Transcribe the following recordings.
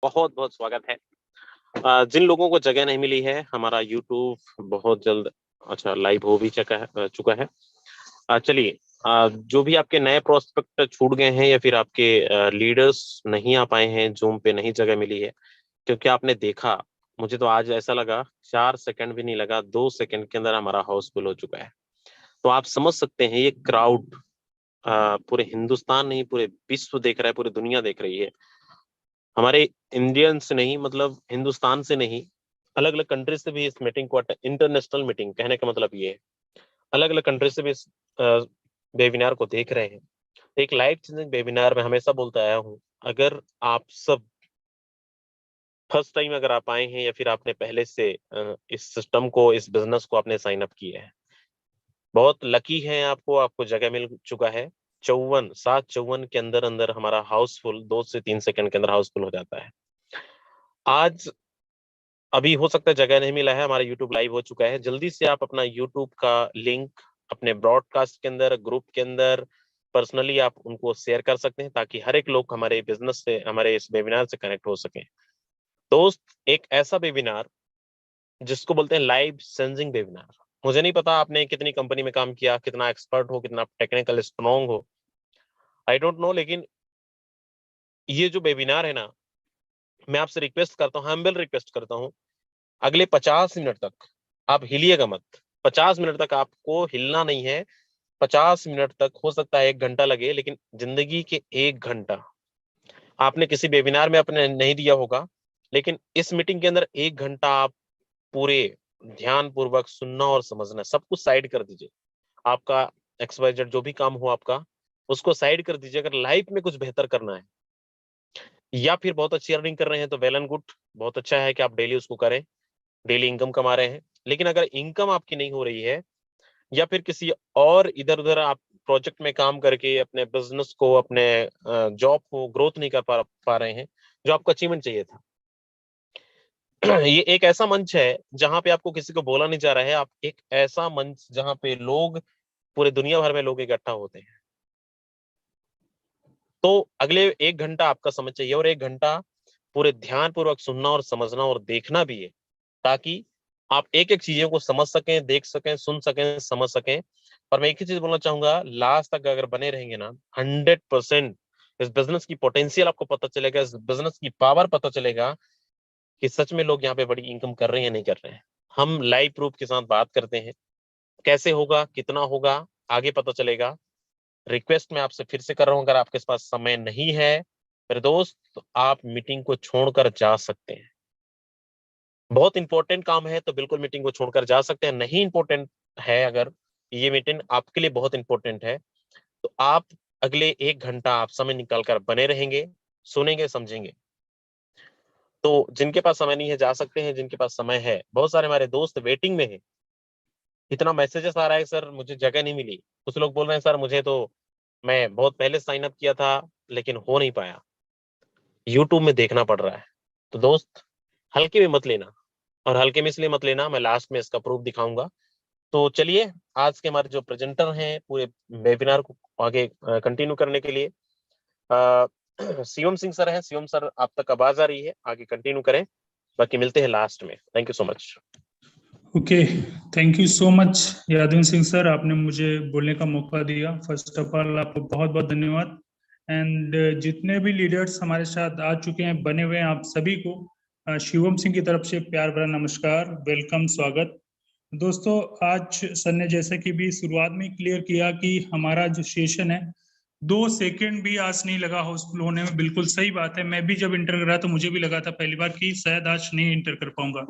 बहुत बहुत स्वागत है। जिन लोगों को जगह नहीं मिली है, हमारा यूट्यूब बहुत जल्द लाइव हो भी चुका है। चलिए, जो भी आपके नए प्रोस्पेक्ट छूट गए हैं या फिर आपके लीडर्स नहीं आ पाए हैं, जूम पे नहीं जगह मिली है, क्योंकि आपने देखा, मुझे तो आज ऐसा लगा 4 सेकंड भी नहीं लगा, 2 सेकंड के अंदर हमारा हाउस फुल हो चुका है। तो आप समझ सकते हैं ये क्राउड पूरे हिंदुस्तान नहीं, पूरे विश्व देख रहा है, पूरी दुनिया देख रही है। हमारे इंडियन से नहीं, मतलब हिंदुस्तान से नहीं, अलग अलग कंट्री से भी इस मीटिंग को इंटरनेशनल मीटिंग कहने का मतलब ये है, अलग अलग कंट्री से भी इस वेबिनार को देख रहे हैं। एक लाइफ चेंजिंग वेबिनार में हमेशा बोलता आया हूँ, अगर आप सब फर्स्ट टाइम अगर आप आए हैं या फिर आपने पहले से इस सिस्टम को, इस बिजनेस को आपने साइन अप किया है, बहुत लकी है। आपको जगह मिल चुका है। 54 के अंदर अंदर हमारा हाउसफुल 2 से 3 सेकंड के अंदर हाउसफुल हो जाता है। आज अभी हो सकता है जगह नहीं मिला है, हमारा यूट्यूब लाइव हो चुका है। जल्दी से आप अपना यूट्यूब का लिंक अपने ब्रॉडकास्ट के अंदर, ग्रुप के अंदर पर्सनली आप उनको शेयर कर सकते हैं, ताकि हर एक लोग हमारे बिजनेस से, हमारे इस वेबिनार से कनेक्ट हो सके। दोस्त, एक ऐसा वेबिनार जिसको बोलते हैं लाइव चेंजिंग वेबिनार। मुझे नहीं पता आपने कितनी कंपनी में काम किया, कितना एक्सपर्ट हो, कितना टेक्निकल स्ट्रॉन्ग हो, आई डोंट नो, लेकिन ये जो वेबिनार है ना, मैं आपसे रिक्वेस्ट करता हूँ, हम्बल रिक्वेस्ट करता हूँ, अगले 50 मिनट तक आप हिलिएगा मत। 50 मिनट तक आपको हिलना नहीं है। 50 मिनट तक, हो सकता है 1 घंटा लगे, लेकिन जिंदगी के 1 घंटा आपने किसी वेबिनार में अपने नहीं दिया होगा, लेकिन इस मीटिंग के अंदर 1 घंटा आप पूरे ध्यान पूर्वक सुनना और समझना। सब कुछ साइड कर दीजिए, आपका XYZ जो भी काम हो आपका, उसको साइड कर दीजिए। अगर लाइफ में कुछ बेहतर करना है या फिर बहुत अच्छी अर्निंग कर रहे हैं तो वेल एंड गुड, बहुत अच्छा है कि आप डेली उसको करें, डेली इनकम कमा रहे हैं। लेकिन अगर इनकम आपकी नहीं हो रही है, या फिर किसी और इधर उधर आप प्रोजेक्ट में काम करके अपने बिजनेस को, अपने जॉब को ग्रोथ नहीं कर पा रहे हैं, जो आपको अचीवमेंट चाहिए था, ये एक ऐसा मंच है जहां पे आपको किसी को बोला नहीं जा रहा है। आप एक ऐसा मंच जहां पे लोग, पूरे दुनिया भर में लोग इकट्ठा होते हैं। तो अगले 1 घंटा आपका समय चाहिए, और 1 घंटा पूरे ध्यान पूर्वक सुनना और समझना और देखना भी है, ताकि आप एक एक चीजों को समझ सकें, देख सकें, सुन सकें, समझ सकें। और मैं एक ही चीज बोलना चाहूंगा, लास्ट तक अगर बने रहेंगे ना, 100% इस बिजनेस की पोटेंशियल आपको पता चलेगा, इस बिजनेस की पावर पता चलेगा कि सच में लोग यहाँ पे बड़ी इनकम कर रहे हैं या नहीं कर रहे हैं। हम लाइव प्रूफ के साथ बात करते हैं, कैसे होगा, कितना होगा, आगे पता चलेगा। रिक्वेस्ट मैं आपसे फिर से कर रहा हूं, अगर आपके पास समय नहीं है मेरे दोस्त, तो आप मीटिंग को छोड़कर जा सकते हैं। बहुत इंपॉर्टेंट काम है तो बिल्कुल मीटिंग को छोड़कर जा सकते हैं। नहीं इंपॉर्टेंट है, अगर ये मीटिंग आपके लिए बहुत इंपॉर्टेंट है, तो आप अगले 1 घंटा आप समय निकालकर बने रहेंगे, सुनेंगे, समझेंगे। तो जिनके पास समय नहीं है जा सकते हैं, जिनके पास समय है, बहुत सारे हमारे दोस्त वेटिंग में है। इतना मैसेजेस आ रहा है, सर मुझे जगह नहीं मिली। कुछ लोग बोल रहे हैं, सर मुझे तो, मैं बहुत पहले साइन अप किया था लेकिन हो नहीं पाया, यूट्यूब में देखना पड़ रहा है। तो दोस्त, हल्के में मत लेना, और हल्के में इसलिए मत लेना, मैं लास्ट में इसका प्रूफ दिखाऊंगा। तो चलिए, आज के हमारे जो प्रेजेंटर हैं पूरे वेबिनार को आगे कंटिन्यू करने के लिए, शिवम सिंह सर हैं। शिवम सर, आप तक आवाज आ रही है, आगे कंटिन्यू करें, बाकी मिलते हैं लास्ट में। Thank you so much. Okay, thank you so much Yadvir Singh sir, आपने मुझे बोलने का मौका दिया। फर्स्ट ऑफ ऑल आपको बहुत बहुत धन्यवाद। एंड जितने भी लीडर्स हमारे साथ आ चुके हैं, बने हुए हैं, आप सभी को शिवम सिंह की तरफ से प्यार भरा नमस्कार, वेलकम, स्वागत। दोस्तों, आज सर ने जैसे कि भी शुरुआत में क्लियर किया कि हमारा जो सेशन है, 2 सेकेंड भी आज नहीं लगा हाउसफुल होने में। बिल्कुल सही बात है, मैं भी जब इंटर कर रहा तो मुझे भी लगा था पहली बार कि शायद आज नहीं इंटर कर पाऊंगा।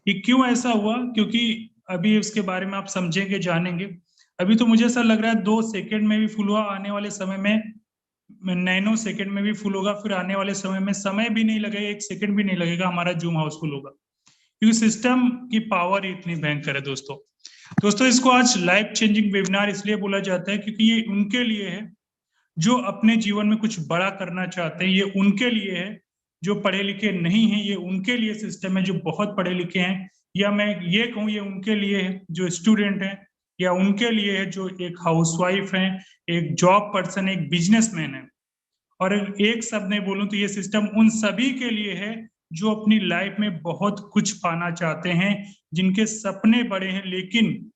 ये क्यों ऐसा हुआ? क्योंकि अभी इसके बारे में आप समझेंगे, जानेंगे। अभी तो मुझे ऐसा लग रहा है 2 सेकेंड में भी फुल हुआ, आने वाले समय में नैनो सेकेंड में भी फुल होगा, फिर आने वाले समय में समय भी नहीं लगेगा, 1 सेकेंड भी नहीं लगेगा, हमारा जूम हाउसफुल होगा, क्योंकि सिस्टम की पावर इतनी भयंकर है। दोस्तों, इसको आज लाइफ चेंजिंग वेबिनार इसलिए बोला जाता है क्योंकि ये उनके लिए है जो अपने जीवन में कुछ बड़ा करना चाहते हैं। ये उनके लिए है जो पढ़े लिखे नहीं हैं, ये उनके लिए सिस्टम है जो बहुत पढ़े लिखे हैं, या मैं ये कहूँ ये उनके लिए है जो स्टूडेंट हैं, या उनके लिए है जो एक हाउसवाइफ है, एक जॉब पर्सन, एक बिजनेसमैन है। और एक शब्द नहीं बोलूं तो ये सिस्टम उन सभी के लिए है जो अपनी लाइफ में बहुत कुछ पाना चाहते हैं, जिनके सपने बड़े हैं, लेकिन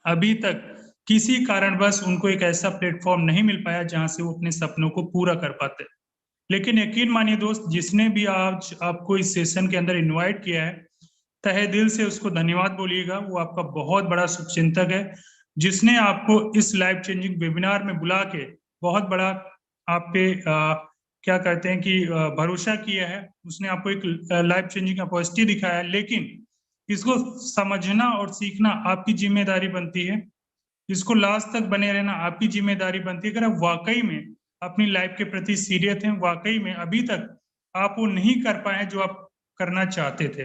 अभी तक किसी कारणवश उनको एक ऐसा प्लेटफॉर्म नहीं मिल पाया जहां से वो अपने सपनों को पूरा कर पाते। लेकिन यकीन मानिए दोस्त, जिसने भी आज आपको इस सेशन के अंदर इनवाइट किया है, तहे दिल से उसको धन्यवाद बोलिएगा। वो आपका बहुत बड़ा शुभचिंतक है, जिसने आपको इस लाइफ चेंजिंग वेबिनार में बुला के बहुत बड़ा आप पे क्या कहते हैं कि भरोसा किया है। उसने आपको एक लाइफ चेंजिंग अपॉर्चुनिटी दिखाया है, लेकिन इसको समझना और सीखना आपकी जिम्मेदारी बनती है। इसको लास्ट तक बने रहना आपकी जिम्मेदारी बनती है। अगर आप वाकई में अपनी लाइफ के प्रति सीरियस हैं, वाकई में अभी तक आप वो नहीं कर पाए जो आप करना चाहते थे।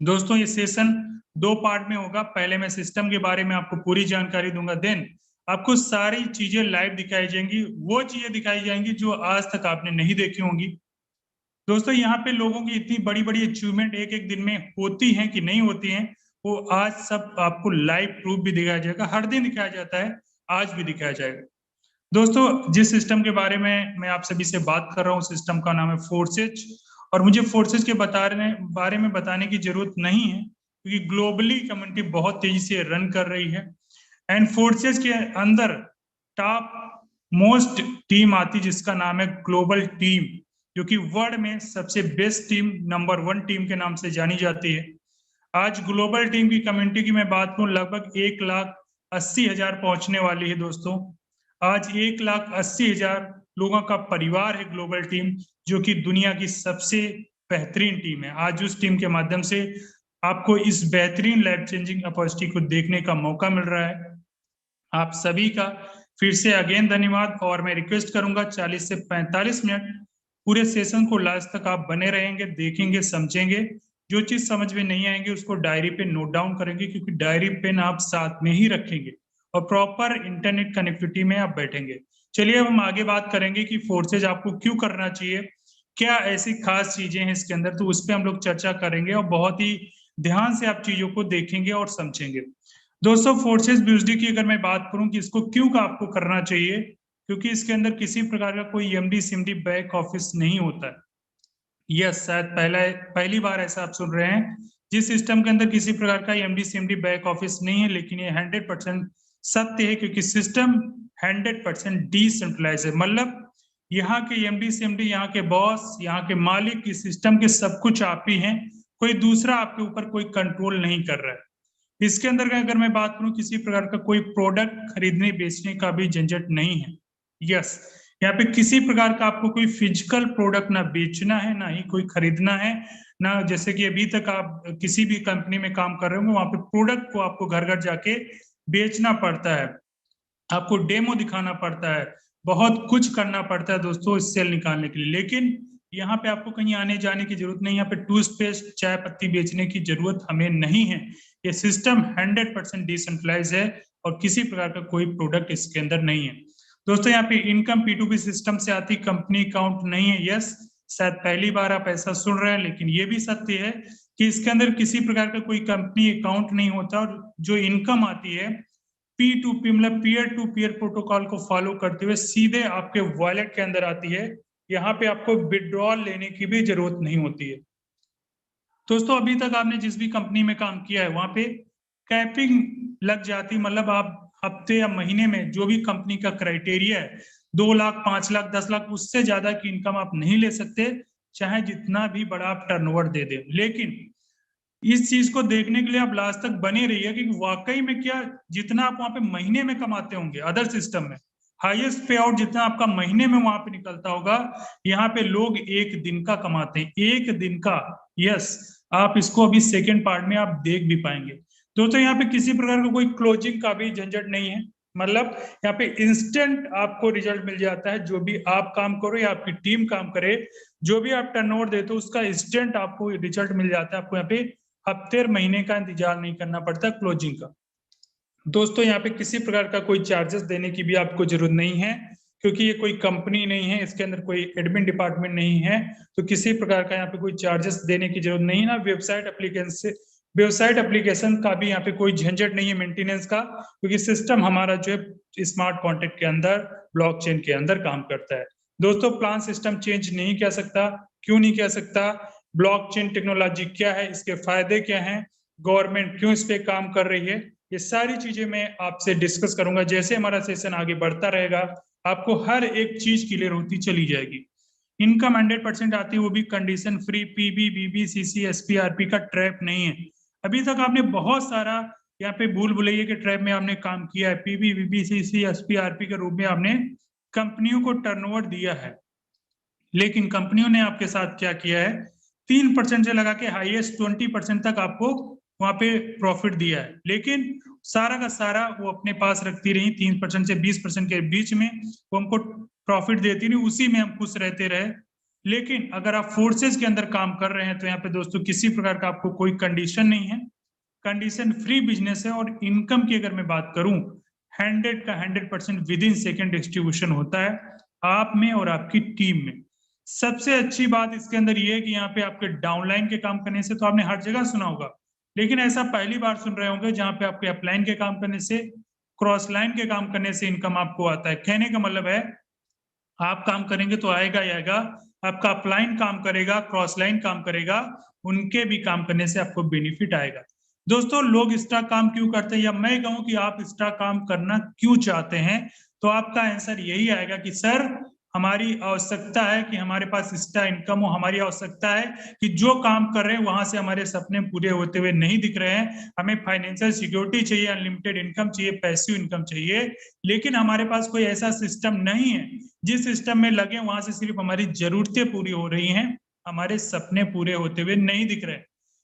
दोस्तों, ये सेशन 2 पार्ट में होगा। पहले मैं सिस्टम के बारे में आपको पूरी जानकारी दूंगा, देन आपको सारी चीजें लाइव दिखाई जाएंगी, वो चीजें दिखाई जाएंगी जो आज तक आपने नहीं देखी होंगी। दोस्तों, यहाँ पे लोगों की इतनी बड़ी बड़ी अचीवमेंट एक एक दिन में होती हैं कि नहीं होती हैं, वो आज सब आपको लाइव प्रूफ भी दिखाया जाएगा। हर दिन दिखाया जाता है, आज भी दिखाया जाएगा। दोस्तों, जिस सिस्टम के बारे में मैं आप सभी से बात कर रहा हूँ, सिस्टम का नाम है फोर्सेज। और मुझे फोर्सेज के बारे में बताने की जरूरत नहीं है, क्योंकि ग्लोबली कम्युनिटी बहुत तेजी से रन कर रही है। एंड फोर्सेज के अंदर टॉप मोस्ट टीम आती, जिसका नाम है ग्लोबल टीम, जो कि वर्ल्ड में सबसे बेस्ट टीम, नंबर 1 टीम के नाम से जानी जाती है। आज ग्लोबल टीम की कम्युनिटी की मैं बात करूं, लगभग 1,80,000 पहुंचने वाली है। दोस्तों, आज 1,80,000 लोगों का परिवार है ग्लोबल टीम, जो कि दुनिया की सबसे बेहतरीन टीम है। आज उस टीम के माध्यम से आपको इस बेहतरीन लाइफ चेंजिंग अपॉर्चुनिटी को देखने का मौका मिल रहा है। आप सभी का फिर से अगेन धन्यवाद। और मैं रिक्वेस्ट करूंगा 40 से 45 मिनट पूरे सेशन को लास्ट तक आप बने रहेंगे, देखेंगे, समझेंगे। जो चीज समझ में नहीं आएंगे उसको डायरी पे नोट डाउन करेंगे, क्योंकि डायरी पेन आप साथ में ही रखेंगे और प्रॉपर इंटरनेट कनेक्टिविटी में आप बैठेंगे। चलिए, अब हम आगे बात करेंगे कि फोर्सेज आपको क्यों करना चाहिए, क्या ऐसी खास चीजें हैं इसके अंदर, तो उस पर हम लोग चर्चा करेंगे और बहुत ही ध्यान से आप चीजों को देखेंगे और समझेंगे। दोस्तों, फोर्सेज बीएसडी की अगर मैं बात करूं कि इसको क्यों का आपको करना चाहिए, क्योंकि इसके अंदर किसी प्रकार का कोई एमडी सिमडी बैक ऑफिस नहीं होता है। यस, शायद पहली बार ऐसा आप सुन रहे हैं, जिस सिस्टम के अंदर किसी प्रकार का एमडी सिमडी बैक ऑफिस नहीं है। लेकिन ये 100% सत्य है, क्योंकि सिस्टम 100% डिसेंट्रलाइज है। मतलब यहाँ के एमडी सिमडी, यहाँ के बॉस, यहाँ के मालिक, इस सिस्टम के सब कुछ आप ही हैं। कोई दूसरा आपके ऊपर कोई कंट्रोल नहीं कर रहा है। इसके अंदर अगर मैं बात करूं, किसी प्रकार का कोई प्रोडक्ट खरीदने बेचने का भी झंझट नहीं है। यस, यहाँ पे किसी प्रकार का आपको कोई फिजिकल प्रोडक्ट ना बेचना है, ना ही कोई खरीदना है, ना जैसे कि अभी तक आप किसी भी कंपनी में काम कर रहे होंगे, वहां पे प्रोडक्ट को आपको घर घर जाके बेचना पड़ता है, आपको डेमो दिखाना पड़ता है, बहुत कुछ करना पड़ता है दोस्तों इस सेल निकालने के लिए। लेकिन यहाँ पे आपको कहीं आने जाने की जरूरत नहीं, यहाँ पे टूथपेस्ट चाय पत्ती बेचने की जरूरत हमें नहीं है। ये सिस्टम 100% डिसेंट्रलाइज है और किसी प्रकार का कोई प्रोडक्ट इसके अंदर नहीं है। दोस्तों, यहाँ पे इनकम P2P सिस्टम से आती, कंपनी अकाउंट नहीं है। यस, शायद पहली बार आप ऐसा सुन रहे हैं, लेकिन ये भी सत्य है कि इसके अंदर किसी प्रकार का कोई कंपनी अकाउंट नहीं होता। और जो इनकम आती है P2P, मतलब पीयर टू पीयर प्रोटोकॉल को फॉलो करते हुए सीधे आपके वॉलेट के अंदर आती है। यहाँ पे आपको विड्रॉल लेने की भी जरूरत नहीं होती है। दोस्तों, अभी तक आपने जिस भी कंपनी में काम किया है, वहां पे कैपिंग लग जाती, मतलब आप हफ्ते या महीने में जो भी कंपनी का क्राइटेरिया है, 2 लाख, 5 लाख, 10 लाख, उससे ज्यादा की इनकम आप नहीं ले सकते, चाहे जितना भी बड़ा आप टर्नओवर दे दें। लेकिन इस चीज को देखने के लिए आप लास्ट तक बने रहिए कि वाकई में क्या जितना आप वहां पे महीने में कमाते होंगे, अदर सिस्टम में हाईएस्ट पे आउट जितना आपका महीने में वहां पे निकलता होगा, यहाँ पे लोग एक दिन का कमाते हैं, एक दिन का। यस, आप इसको अभी सेकेंड पार्ट में आप देख भी पाएंगे। दोस्तों, यहाँ पे किसी प्रकार का कोई क्लोजिंग का भी झंझट नहीं है। मतलब यहाँ पे इंस्टेंट आपको रिजल्ट मिल जाता है। जो भी आप काम करो या आपकी टीम काम करे, जो भी आप टर्नओवर देते हो, उसका इंस्टेंट आपको रिजल्ट मिल जाता है। आपको यहाँ पे हफ्ते महीने का इंतजार नहीं करना पड़ता क्लोजिंग का। दोस्तों, यहाँ पे किसी प्रकार का कोई चार्जेस देने की भी आपको जरूरत नहीं है, क्योंकि ये कोई कंपनी नहीं है, इसके अंदर कोई एडमिन डिपार्टमेंट नहीं है, तो किसी प्रकार का यहाँ पे कोई चार्जेस देने की जरूरत नहीं है ना। वेबसाइट एप्लीकेशन का भी यहाँ पे कोई झंझट नहीं है मेंटेनेंस का, क्योंकि सिस्टम हमारा जो है स्मार्ट कॉन्ट्रैक्ट के अंदर, ब्लॉकचेन के अंदर काम करता है। दोस्तों प्लान सिस्टम चेंज नहीं किया सकता, क्यों नहीं किया सकता? ब्लॉकचेन टेक्नोलॉजी क्या है, इसके फायदे क्या हैं, गवर्नमेंट क्यों इस पे काम कर रही है, ये सारी चीजें मैं आपसे डिस्कस करूंगा। जैसे हमारा सेशन आगे बढ़ता रहेगा आपको हर एक चीज क्लियर होती चली जाएगी। इनकम 100% आती है, वो भी कंडीशन फ्री, पीबी, बीबी, सीसी, एसपीआरपी का ट्रैप नहीं है। अभी तक आपने बहुत सारा यहाँ पे भूल भुलैया के ट्रैप में आपने काम किया है, पीबी, बीबी, सीसी, एसपीआरपी के रूप में आपने कंपनियों को टर्नओवर दिया है, लेकिन कंपनियों ने आपके साथ क्या किया है, 3% से लगा के हाईएस्ट 20% तक आपको वहां पे प्रॉफिट दिया है, लेकिन सारा का सारा वो अपने पास रखती रही, 3% से 20% के बीच में वो हमको प्रॉफिट देती रही, उसी में हम खुश रहते रहे। लेकिन अगर आप फोर्सेस के अंदर काम कर रहे हैं तो यहाँ पे दोस्तों किसी प्रकार का आपको कोई कंडीशन नहीं है, कंडीशन फ्री बिजनेस है। और इनकम की अगर मैं बात करूं, 100 का 100% विद इन सेकेंड डिस्ट्रीब्यूशन होता है आप में और आपकी टीम में। सबसे अच्छी बात इसके अंदर ये है कि यहाँ पे आपके डाउनलाइन के काम करने से तो आपने हर जगह सुना होगा, लेकिन ऐसा पहली बार सुन रहे होंगे जहां पे आपके अपलाइन के काम करने से, क्रॉस लाइन के काम करने से इनकम आपको आता है। कहने का मतलब है आप काम करेंगे तो आएगा ही आएगा, आपका अपलाइन काम करेगा, क्रॉस लाइन काम करेगा, उनके भी काम करने से आपको बेनिफिट आएगा। दोस्तों लोग एक्स्ट्रा काम क्यों करते हैं, या मैं कहूं कि आप एक्स्ट्रा काम करना क्यों चाहते हैं, तो आपका आंसर यही आएगा कि सर हमारी आवश्यकता है कि हमारे पास एक्स्ट्रा इनकम हो, हमारी आवश्यकता है कि जो काम कर रहे हैं वहां से हमारे सपने पूरे होते हुए नहीं दिख रहे हैं, हमें फाइनेंशियल सिक्योरिटी चाहिए, अनलिमिटेड इनकम चाहिए, पैसिव इनकम चाहिए, लेकिन हमारे पास कोई ऐसा सिस्टम नहीं है जिस सिस्टम में लगे वहां से सिर्फ हमारी जरूरतें पूरी हो रही हैं, हमारे सपने पूरे होते हुए नहीं दिख रहे।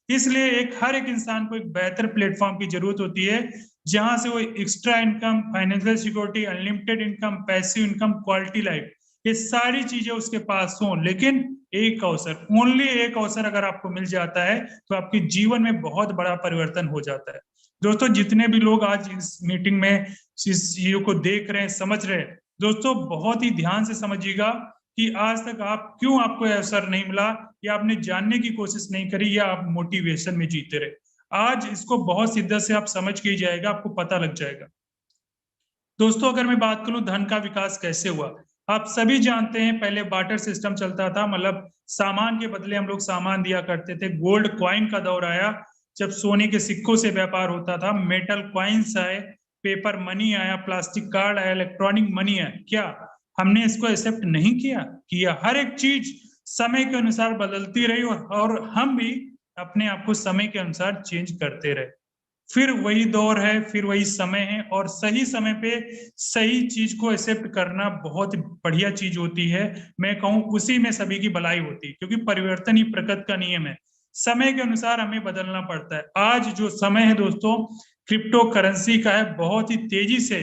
इसलिए हर एक इंसान को एक बेहतर प्लेटफॉर्म की जरूरत होती है जहां से वो extra income, financial security, unlimited income, passive income, quality life, ये सारी चीजें उसके पास हो। लेकिन एक अवसर, ओनली एक अवसर अगर आपको मिल जाता है तो आपके जीवन में बहुत बड़ा परिवर्तन हो जाता है। दोस्तों जितने भी लोग आज इस मीटिंग में इस चीजों को देख रहे हैं, समझ रहे हैं, दोस्तों बहुत ही ध्यान से समझिएगा कि आज तक क्यों आपको अवसर नहीं मिला, या आपने जानने की कोशिश नहीं करी, या आप मोटिवेशन में जीते रहे। आज इसको बहुत शिद्दत से आप समझ के ही जाएगा, आपको पता लग जाएगा। दोस्तों अगर मैं बात करूं धन का विकास कैसे हुआ, आप सभी जानते हैं पहले बार्टर सिस्टम चलता था, मतलब सामान के बदले हम लोग सामान दिया करते थे। गोल्ड कॉइन का दौर आया जब सोने के सिक्कों से व्यापार होता था, मेटल कॉइन्स आए, पेपर मनी आया, प्लास्टिक कार्ड आया, इलेक्ट्रॉनिक मनी आया। क्या हमने इसको एक्सेप्ट नहीं किया? हर एक चीज समय के अनुसार बदलती रही और हम भी अपने आप को समय के अनुसार चेंज करते रहे। फिर वही दौर है, फिर वही समय है, और सही समय पे सही चीज को एक्सेप्ट करना बहुत बढ़िया चीज होती है। मैं कहूं उसी में सभी की भलाई होती है, क्योंकि परिवर्तन ही प्रकृति का नियम है, समय के अनुसार हमें बदलना पड़ता है। आज जो समय है दोस्तों क्रिप्टो करेंसी का है, बहुत ही तेजी से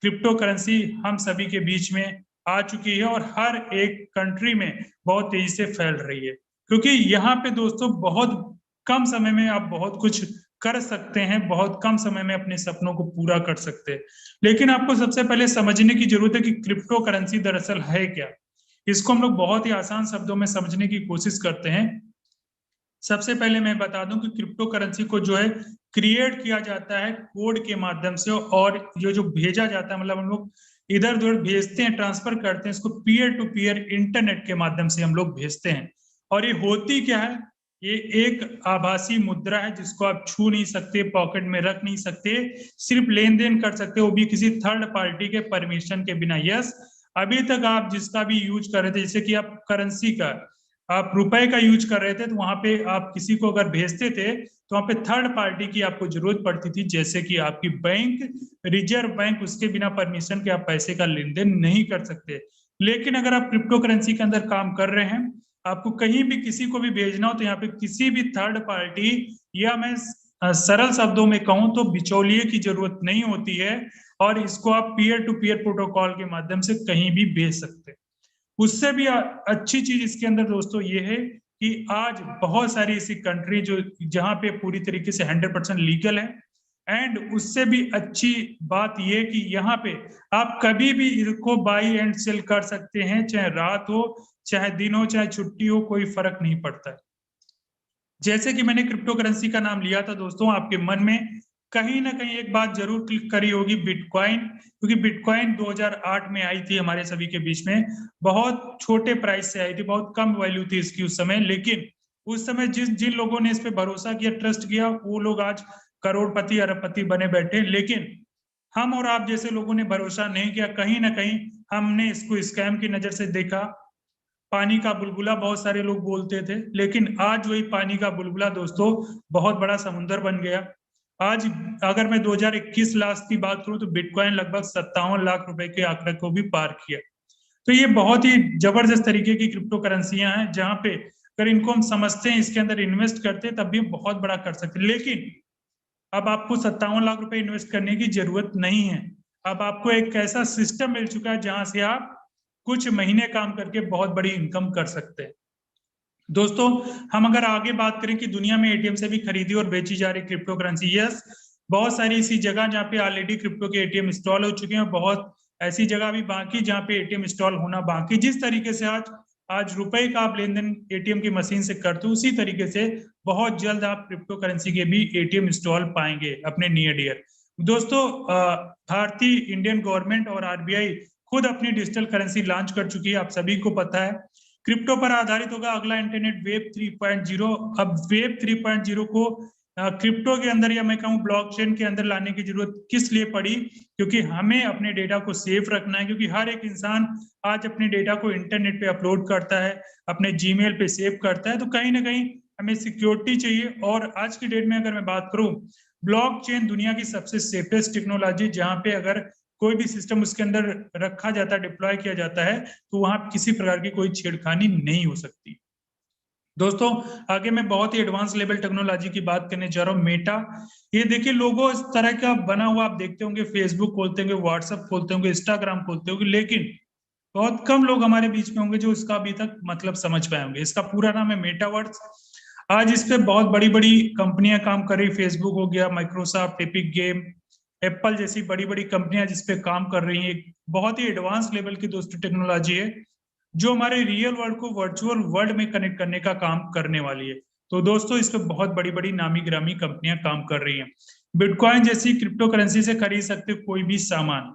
क्रिप्टो करेंसी हम सभी के बीच में आ चुकी है और हर एक कंट्री में बहुत तेजी से फैल रही है, क्योंकि यहाँ पे दोस्तों बहुत कम समय में आप बहुत कुछ कर सकते हैं, बहुत कम समय में अपने सपनों को पूरा कर सकते हैं। लेकिन आपको सबसे पहले समझने की जरूरत है कि क्रिप्टो करेंसी दरअसल है क्या। इसको हम लोग बहुत ही आसान शब्दों में समझने की कोशिश करते हैं। सबसे पहले मैं बता दूं कि क्रिप्टो करेंसी को जो है क्रिएट किया जाता है कोड के माध्यम से, और ये जो भेजा जाता है, मतलब हम लोग इधर उधर भेजते हैं, ट्रांसफर करते हैं, इसको पीयर टू पीयर इंटरनेट के माध्यम से हम लोग भेजते हैं। और ये होती क्या है, ये एक आभासी मुद्रा है जिसको आप छू नहीं सकते, पॉकेट में रख नहीं सकते, सिर्फ लेन देन कर सकते हो, वो भी किसी थर्ड पार्टी के परमिशन के बिना। यस, अभी तक आप जिसका भी यूज कर रहे थे, जैसे कि आप करेंसी का, आप रुपए का यूज कर रहे थे, तो वहां पे आप किसी को अगर भेजते थे तो वहां पे थर्ड पार्टी की आपको जरूरत पड़ती थी, जैसे कि आपकी बैंक, रिजर्व बैंक, उसके बिना परमिशन के आप पैसे का लेन देन नहीं कर सकते। लेकिन अगर आप क्रिप्टो करेंसी के अंदर काम कर रहे हैं, आपको कहीं भी किसी को भी भेजना हो तो यहाँ पे किसी भी थर्ड पार्टी, या मैं सरल शब्दों में कहूं तो बिचौलिए की जरूरत नहीं होती है, और इसको आप पीयर टू पीयर प्रोटोकॉल के माध्यम से कहीं भी भेज सकते हैं। उससे भी अच्छी चीज इसके अंदर दोस्तों ये है कि आज बहुत सारी ऐसी कंट्री जो जहां पे पूरी तरीके से 100% लीगल है, एंड उससे भी अच्छी बात ये कि यहाँ पे आप कभी भी इसको बाई एंड सेल कर सकते हैं, चाहे रात हो, चाहे दिन हो, चाहे छुट्टी हो, कोई फर्क नहीं पड़ता है। जैसे कि मैंने क्रिप्टो करेंसी का नाम लिया था दोस्तों, आपके मन में कहीं ना कहीं एक बात जरूर क्लिक करी होगी, बिटकॉइन, क्योंकि बिटकॉइन 2008 में आई थी हमारे सभी के बीच में, बहुत छोटे प्राइस से आई थी, बहुत कम वैल्यू थी इसकी उस समय, लेकिन उस समय जिन लोगों ने इस पे भरोसा किया, ट्रस्ट किया, वो लोग आज करोड़पति अरबपति बने बैठे। लेकिन हम और आप जैसे लोगों ने भरोसा नहीं किया, कहीं ना कहीं हमने इसको स्कैम की नजर से देखा। पानी का बुलबुला बहुत सारे लोग बोलते थे, लेकिन आज वही पानी का बुलबुला दोस्तों बहुत बड़ा समुंदर बन गया। आज अगर मैं 2021 लास्ट की बात करूं तो बिटकॉइन लगभग 57 लाख रुपए के आंकड़े को भी पार किया। तो ये बहुत ही जबरदस्त तरीके की क्रिप्टो करेंसियां हैं, जहां पे अगर इनको हम समझते हैं, इसके अंदर इन्वेस्ट करते हैं, तब भी बहुत बड़ा कर सकते हैं। लेकिन अब आपको 57 लाख रुपए इन्वेस्ट करने की जरूरत नहीं है। अब आपको एक ऐसा सिस्टम मिल चुका है जहां से आप कुछ महीने काम करके बहुत बड़ी इनकम कर सकते हैं। दोस्तों, हम अगर आगे बात करें कि दुनिया में एटीएम से भी खरीदी और बेची जा रही क्रिप्टो करेंसी, यस, बहुत सारी ऐसी जगह जहाँ पे ऑलरेडी क्रिप्टो के एटीएम इंस्टॉल हो चुके हैं, बहुत ऐसी जगह भी बाकी जहाँ पे एटीएम इंस्टॉल होना बाकी। जिस तरीके से आज रुपए का आप लेन देन एटीएम की मशीन से करते हो, उसी तरीके से बहुत जल्द आप क्रिप्टो करेंसी के भी एटीएम इंस्टॉल पाएंगे अपने नियर डियर। दोस्तों, भारतीय इंडियन गवर्नमेंट और आरबीआई खुद अपनी डिजिटल करेंसी लॉन्च कर चुकी है, आप सभी को पता है। क्रिप्टो पर आधारित होगा अगला इंटरनेट, वेब 3.0। अब वेब 3.0 को क्रिप्टो के अंदर, या मैं कहूँ ब्लॉकचेन के अंदर लाने की जरूरत किस लिए पड़ी? क्योंकि हमें अपने डेटा को सेफ रखना है, क्योंकि हर एक इंसान आज अपने डेटा को इंटरनेट पे अपलोड करता है, अपने जीमेल पे सेव करता है, तो कहीं ना कहीं हमें सिक्योरिटी चाहिए। और आज की डेट में अगर मैं बात करूं, ब्लॉकचेन दुनिया की सबसे सेफेस्ट टेक्नोलॉजी, जहां पे अगर कोई भी सिस्टम उसके अंदर रखा जाता है, डिप्लॉय किया जाता है, तो वहां किसी प्रकार की कोई छेड़खानी नहीं हो सकती। दोस्तों, आगे मैं बहुत ही एडवांस लेवल टेक्नोलॉजी की बात करने जा रहा हूँ, मेटा। ये देखिए, लोगो इस तरह का बना हुआ आप देखते होंगे, फेसबुक खोलते होंगे, व्हाट्सएप खोलते होंगे, इंस्टाग्राम खोलते होंगे, लेकिन बहुत कम लोग हमारे बीच में होंगे जो इसका अभी तक मतलब समझ पाए होंगे। इसका पूरा नाम है मेटावर्स। आज इस पे बहुत बड़ी बड़ी कंपनियां काम कर रही, फेसबुक हो गया, माइक्रोसॉफ्ट, एपिक गेम, एप्पल जैसी बड़ी बड़ी कंपनियां जिसपे काम कर रही हैं। बहुत ही एडवांस लेवल की दोस्तों टेक्नोलॉजी है, जो हमारे रियल वर्ल्ड को वर्चुअल वर्ल्ड में कनेक्ट करने का काम करने वाली है। तो दोस्तों, इस पे बहुत बड़ी बड़ी नामी गिरामी कंपनियां काम कर रही हैं। बिटकॉइन जैसी क्रिप्टो करेंसी से खरीद सकते कोई भी सामान,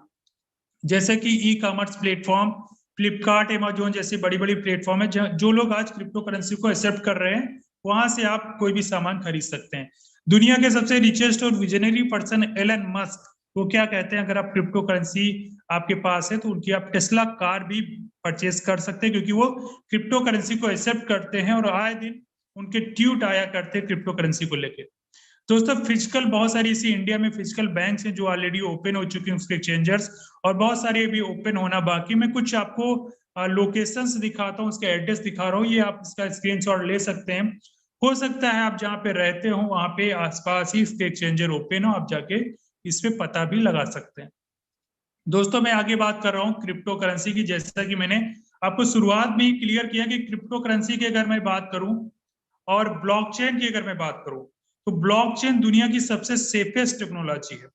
जैसे कि e commerce platform, Flipkart, Amazon जैसी बड़ी बड़ी प्लेटफॉर्म है, जो लोग आज क्रिप्टो करेंसी को एक्सेप्ट कर रहे हैं, वहां से आप कोई भी सामान खरीद सकते हैं। दुनिया के सबसे रिचेस्ट और विजनरी पर्सन एलन मस्क, वो क्या कहते हैं, अगर आप क्रिप्टो करेंसी आपके पास है तो उनकी आप टेस्ला कार भी परचेस कर सकते हैं, क्योंकि वो क्रिप्टो करेंसी को एक्सेप्ट करते हैं और आए दिन उनके ट्वीट आया करते हैं क्रिप्टो करेंसी को लेकर। दोस्तों, फिजिकल बहुत सारी इसी इंडिया में फिजिकल बैंक्स हैं जो ऑलरेडी ओपन हो चुकी हैं, उसके एक्सचेंजर्स, और बहुत सारे भी ओपन होना बाकी। मैं कुछ आपको लोकेशंस दिखाता हूँ, उसके एड्रेस दिखा रहा हूँ, ये आप इसका स्क्रीनशॉट ले सकते हैं। हो सकता है आप जहाँ पे रहते हो वहां पे आसपास ही इसके एक्सचेंजर ओपन हो, आप जाके इस पे पता भी लगा सकते हैं। दोस्तों, मैं आगे बात कर रहा हूँ क्रिप्टो करेंसी की। जैसा कि मैंने आपको शुरुआत में ही क्लियर किया कि क्रिप्टो करेंसी की अगर मैं बात करूं और ब्लॉकचेन की अगर मैं बात करूं, तो ब्लॉकचेन दुनिया की सबसे सेफेस्ट टेक्नोलॉजी है,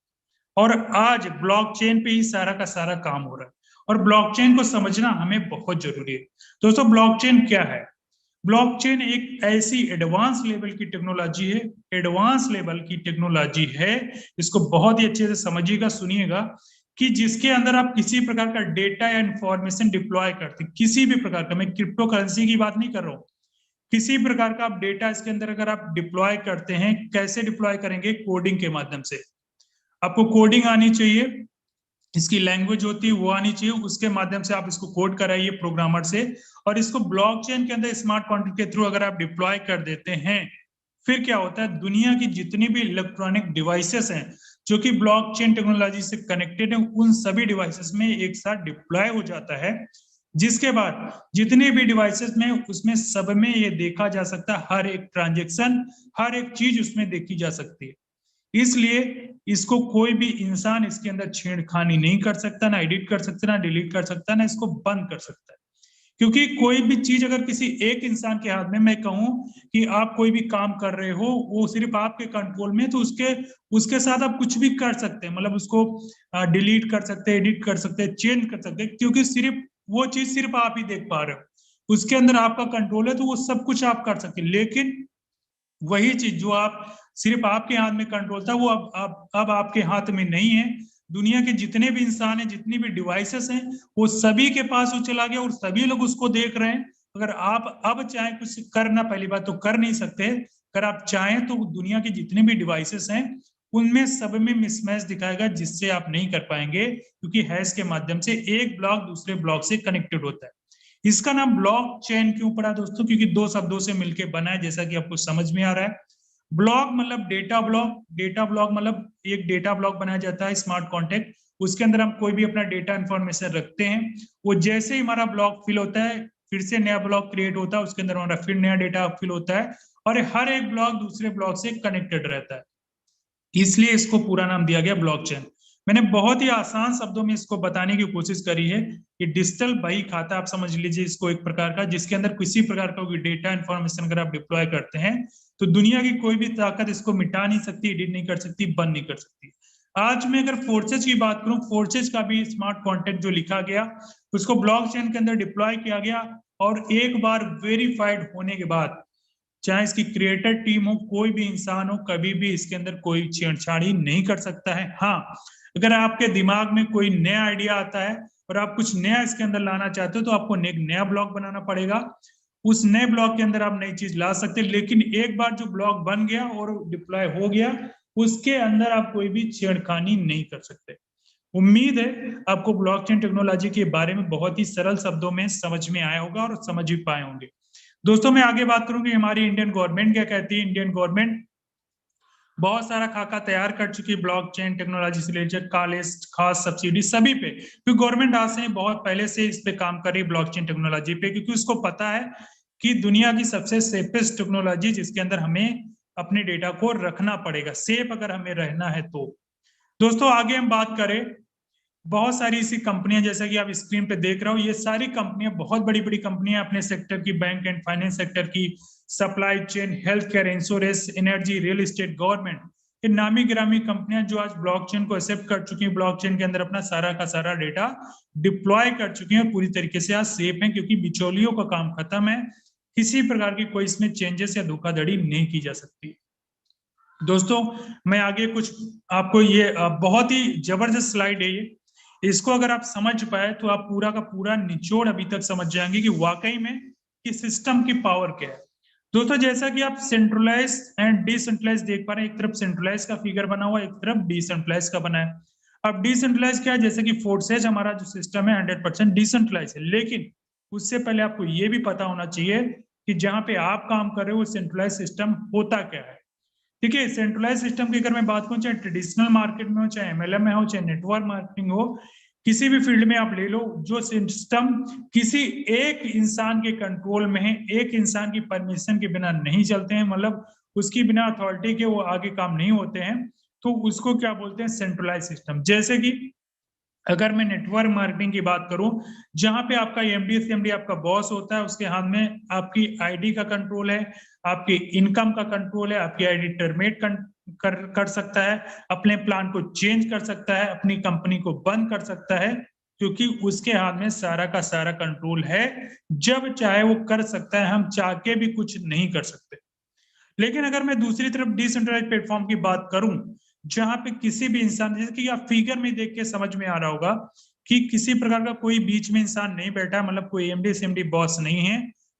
और आज ब्लॉकचेन पे ही सारा का सारा काम हो रहा है, और ब्लॉकचेन को समझना हमें बहुत जरूरी है। दोस्तों, ब्लॉकचेन क्या है? ब्लॉकचेन एक ऐसी एडवांस लेवल की टेक्नोलॉजी है, एडवांस लेवल की टेक्नोलॉजी है, इसको बहुत ही अच्छे से समझिएगा, सुनिएगा, कि जिसके अंदर आप किसी प्रकार का डेटा या इंफॉर्मेशन डिप्लॉय करते, किसी भी प्रकार का, मैं क्रिप्टो करेंसी की बात नहीं कर रहा हूं, किसी प्रकार का आप डेटा इसके अंदर अगर आप डिप्लॉय करते हैं, कैसे डिप्लॉय करेंगे? कोडिंग के माध्यम से। आपको कोडिंग आनी चाहिए, इसकी लैंग्वेज होती है वो आनी चाहिए, उसके माध्यम से आप इसको कोड कराइए प्रोग्रामर से, और इसको ब्लॉकचेन के अंदर स्मार्ट कॉन्ट्रैक्ट के थ्रू अगर आप डिप्लॉय कर देते हैं, फिर क्या होता है, दुनिया की जितनी भी इलेक्ट्रॉनिक डिवाइसेस हैं जो कि ब्लॉकचेन टेक्नोलॉजी से कनेक्टेड है, उन सभी डिवाइसेस में एक साथ डिप्लॉय हो जाता है, जिसके बाद जितने भी डिवाइसेस में, उसमें सब में ये देखा जा सकता है, हर एक ट्रांजेक्शन, हर एक चीज उसमें देखी जा सकती है। इसलिए इसको कोई भी इंसान इसके अंदर छेड़खानी नहीं कर सकता, ना एडिट कर सकता, ना डिलीट कर सकता, ना इसको बंद कर सकता है। क्योंकि कोई भी चीज अगर किसी एक इंसान के हाथ में, मैं कहूं कि आप कोई भी काम कर रहे हो, वो सिर्फ आपके कंट्रोल में, तो उसके साथ आप कुछ भी कर सकते हैं, मतलब उसको डिलीट कर सकते हैं, एडिट कर सकते हैं, चेंज कर सकते हैं, क्योंकि सिर्फ वो चीज सिर्फ आप ही देख पा रहे हो, उसके अंदर आपका कंट्रोल है, तो वो सब कुछ आप कर सकते हैं। लेकिन वही चीज जो आप सिर्फ आपके हाथ में कंट्रोल था, वो अब आपके हाथ में नहीं है। दुनिया के जितने भी इंसान हैं, जितनी भी डिवाइसेस हैं, वो सभी के पास वो चला गया और सभी लोग उसको देख रहे हैं। अगर आप अब चाहें कुछ करना, पहली बात तो कर नहीं सकते। अगर आप चाहें तो दुनिया के जितने भी डिवाइसेस हैं उनमें सब में मिसमैच दिखाएगा, जिससे आप नहीं कर पाएंगे, क्योंकि हैश के माध्यम से एक ब्लॉक दूसरे ब्लॉक से कनेक्टेड होता है। इसका नाम ब्लॉक चेन क्यों पड़ा दोस्तों? क्योंकि दो शब्दों से मिलकर बना है, जैसा कि आपको समझ में आ रहा है। ब्लॉक मतलब डेटा ब्लॉक, डेटा ब्लॉक मतलब एक डेटा ब्लॉक बनाया जाता है स्मार्ट कॉन्ट्रैक्ट, उसके अंदर हम कोई भी अपना डेटा इंफॉर्मेशन रखते हैं। वो जैसे ही हमारा ब्लॉक फिल होता है, फिर से नया ब्लॉक क्रिएट होता है, उसके अंदर हमारा फिर नया डेटा फिल होता है, और हर एक ब्लॉक दूसरे ब्लॉक से कनेक्टेड रहता है, इसलिए इसको पूरा नाम दिया गया ब्लॉकचेन। मैंने बहुत ही आसान शब्दों में इसको बताने की कोशिश करी है कि डिजिटल बही खाता आप समझ लीजिए इसको एक प्रकार का, जिसके अंदर किसी प्रकार का कोई डेटा इंफॉर्मेशन अगर आप डिप्लॉय करते हैं तो दुनिया की कोई भी ताकत इसको मिटा नहीं सकती, एडिट नहीं कर सकती, बंद नहीं कर सकती। आज मैं अगर फोर्सेज की बात करूं, फोर्सेज का भी स्मार्ट कॉन्ट्रैक्ट जो लिखा गया उसको ब्लॉकचेन के अंदर डिप्लॉय किया गया, और एक बार वेरीफाइड होने के बाद चाहे इसकी क्रिएटर टीम हो, कोई भी इंसान हो, कभी भी इसके अंदर कोई छेड़छाड़ी नहीं कर सकता है। हाँ, अगर आपके दिमाग में कोई नया आइडिया आता है और आप कुछ नया इसके अंदर लाना चाहते हो तो आपको एक नया ब्लॉक बनाना पड़ेगा। उस नए ब्लॉक के अंदर आप नई चीज ला सकते हैं, लेकिन एक बार जो ब्लॉक बन गया और डिप्लॉय हो गया, उसके अंदर आप कोई भी छेड़खानी नहीं कर सकते। उम्मीद है आपको ब्लॉकचेन टेक्नोलॉजी के बारे में बहुत ही सरल शब्दों में समझ में आया होगा और समझ भी पाए होंगे। दोस्तों, मैं आगे बात करूं कि हमारी इंडियन गवर्नमेंट क्या कहती है। इंडियन गवर्नमेंट बहुत सारा खाका तैयार कर चुकी है ब्लॉकचेन टेक्नोलॉजी से रिलेटेड, खास सब्सिडी सभी पे, क्योंकि गवर्नमेंट आज से बहुत पहले से इस पे काम कर रही है ब्लॉकचेन टेक्नोलॉजी पे, क्योंकि उसको पता है कि दुनिया की सबसे सेफेस्ट टेक्नोलॉजी जिसके अंदर हमें अपने डेटा को रखना पड़ेगा, सेफ अगर हमें रहना है तो। दोस्तों, आगे हम बात करें, बहुत सारी ऐसी कंपनियां जैसा कि आप स्क्रीन पे देख रहे हो, ये सारी कंपनियां बहुत बड़ी बड़ी कंपनियां अपने सेक्टर की, बैंक एंड फाइनेंस सेक्टर की, supply chain, health care, insurance, energy, real estate, government, ये नामी गिरामी कंपनियां जो आज ब्लॉकचेन को एक्सेप्ट कर चुकी हैं, ब्लॉकचेन के अंदर अपना सारा का सारा डेटा डिप्लॉय कर चुकी हैं, पूरी तरीके से आज सेफ हैं, क्योंकि बिचौलियों का काम खत्म है, किसी प्रकार की कोई इसमें चेंजेस या धोखाधड़ी नहीं की जा सकती। दोस्तों, मैं आगे कुछ आपको, ये बहुत ही जबरदस्त स्लाइड है ये, इसको अगर आप समझ पाए तो आप पूरा का पूरा निचोड़ अभी तक समझ जाएंगे कि वाकई में कि सिस्टम की पावर क्या है। दोस्तों, जैसा कि आप सेंट्रलाइज एंड डिसेंट्रलाइज देख पा रहे हैं, एक तरफ सेंट्रलाइज का फिगर बना हुआ है, एक तरफ डिसेंट्रलाइज का बना है। अब डिसेंट्रलाइज क्या है? जैसे कि फोर्सेज हमारा जो सिस्टम है 100% डिसेंट्रलाइज है, लेकिन उससे पहले आपको ये भी पता होना चाहिए कि जहां पे आप काम कर रहे हो वो सेंट्रलाइज सिस्टम होता क्या है। ठीक है, सेंट्रलाइज सिस्टम की अगर मैं बात करूं, चाहे ट्रेडिशनल मार्केट में हो, चाहे एमएलएम में हो, चाहे नेटवर्क मार्केटिंग हो, किसी भी फील्ड में आप ले लो, जो सिस्टम किसी एक इंसान के कंट्रोल में है, एक इंसान की परमिशन के बिना नहीं चलते हैं, मतलब उसकी बिना अथॉरिटी के वो आगे काम नहीं होते हैं, तो उसको क्या बोलते हैं? Centralise system. जैसे कि अगर मैं नेटवर्क मार्केटिंग की बात करूं, जहां पे आपका एमडी सीएमडी आपका बॉस होता है, उसके हाथ में आपकी आईडी का कंट्रोल है, आपकी इनकम का कंट्रोल है, आपकी आईडी टर्मिनेट कर सकता है, अपने प्लान को चेंज कर सकता है, अपनी कंपनी को बंद कर सकता है, क्योंकि उसके हाथ में सारा का सारा कंट्रोल है, जब चाहे वो कर सकता है, हम चाह के भी कुछ नहीं कर सकते। लेकिन अगर मैं दूसरी तरफ डिसेंट्रलाइज प्लेटफॉर्म की बात करूं, जहां पे किसी भी इंसान, जैसे कि आप फिगर में देख के समझ में आ रहा होगा कि किसी प्रकार का कोई बीच में इंसान नहीं बैठा है, मतलब कोई एमडी सीएमडी बॉस नहीं है।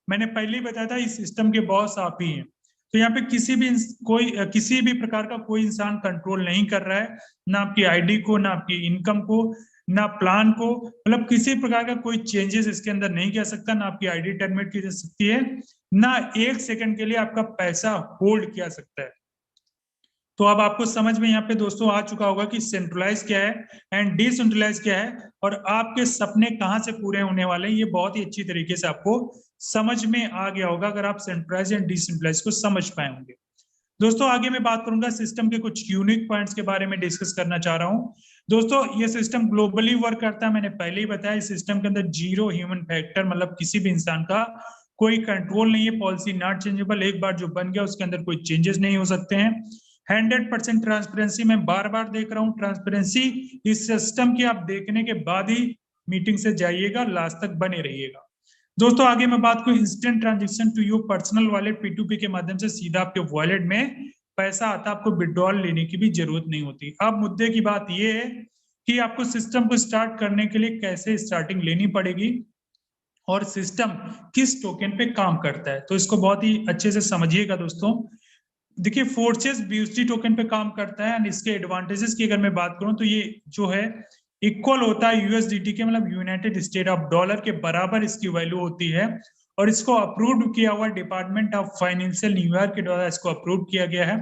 मैंने पहले ही बताया था इस सिस्टम के बॉस आप ही हैं। तो यहाँ पे किसी भी प्रकार का कोई इंसान कंट्रोल नहीं कर रहा है, ना आपकी आईडी को, ना आपकी इनकम को, ना प्लान को, मतलब किसी प्रकार का कोई चेंजेस इसके अंदर नहीं किया सकता, ना आपकी आईडी टर्मिनेट की जा सकती है, ना एक सेकंड के लिए आपका पैसा होल्ड किया सकता है। तो अब आपको समझ में यहाँ पे दोस्तों आ चुका होगा कि सेंट्रलाइज क्या है एंड डिसेंट्रलाइज क्या है, और आपके सपने कहाँ से पूरे होने वाले हैं, ये बहुत ही अच्छी तरीके से आपको समझ में आ गया होगा अगर आप सेंट्रलाइज एंड डिसेंट्रलाइज को समझ पाए होंगे। दोस्तों, आगे मैं बात करूंगा सिस्टम के कुछ यूनिक पॉइंट्स के बारे में डिस्कस करना चाह रहा हूं। दोस्तों, ये सिस्टम ग्लोबली वर्क करता है, मैंने पहले ही बताया। इस सिस्टम के अंदर जीरो ह्यूमन फैक्टर, मतलब किसी भी इंसान का कोई कंट्रोल नहीं है, पॉलिसी नॉट चेंजेबल, एक बार जो बन गया उसके अंदर कोई चेंजेस नहीं हो सकते हैं। 100% ट्रांसपेरेंसी, मैं बार बार देख रहा हूं ट्रांसपेरेंसी, इस सिस्टम की आप देखने के बाद ही मीटिंग से जाइएगा, लास्ट तक बने रहिएगा। दोस्तों, आगे मैं बात करूं instant transaction to your personal wallet P2P के माध्यम से सीधा आपके वॉलेट में पैसा आता है, आपको विड्रॉल लेने की भी जरूरत नहीं होती। अब मुद्दे की बात यह है कि आपको सिस्टम को स्टार्ट करने के लिए कैसे स्टार्टिंग लेनी पड़ेगी और सिस्टम किस टोकन पे काम करता है, तो इसको बहुत ही अच्छे से समझिएगा दोस्तों। देखिए फोर्सेस BUSD टोकन पे काम करता है, एंड इसके एडवांटेजेस की अगर मैं बात करूं तो ये जो है इक्वल होता है USDT के, मतलब यूनाइटेड स्टेट ऑफ डॉलर के बराबर इसकी वैल्यू होती है, और इसको अप्रूव किया हुआ डिपार्टमेंट ऑफ फाइनेंशियल न्यूयॉर्क के द्वारा इसको अप्रूव किया गया है।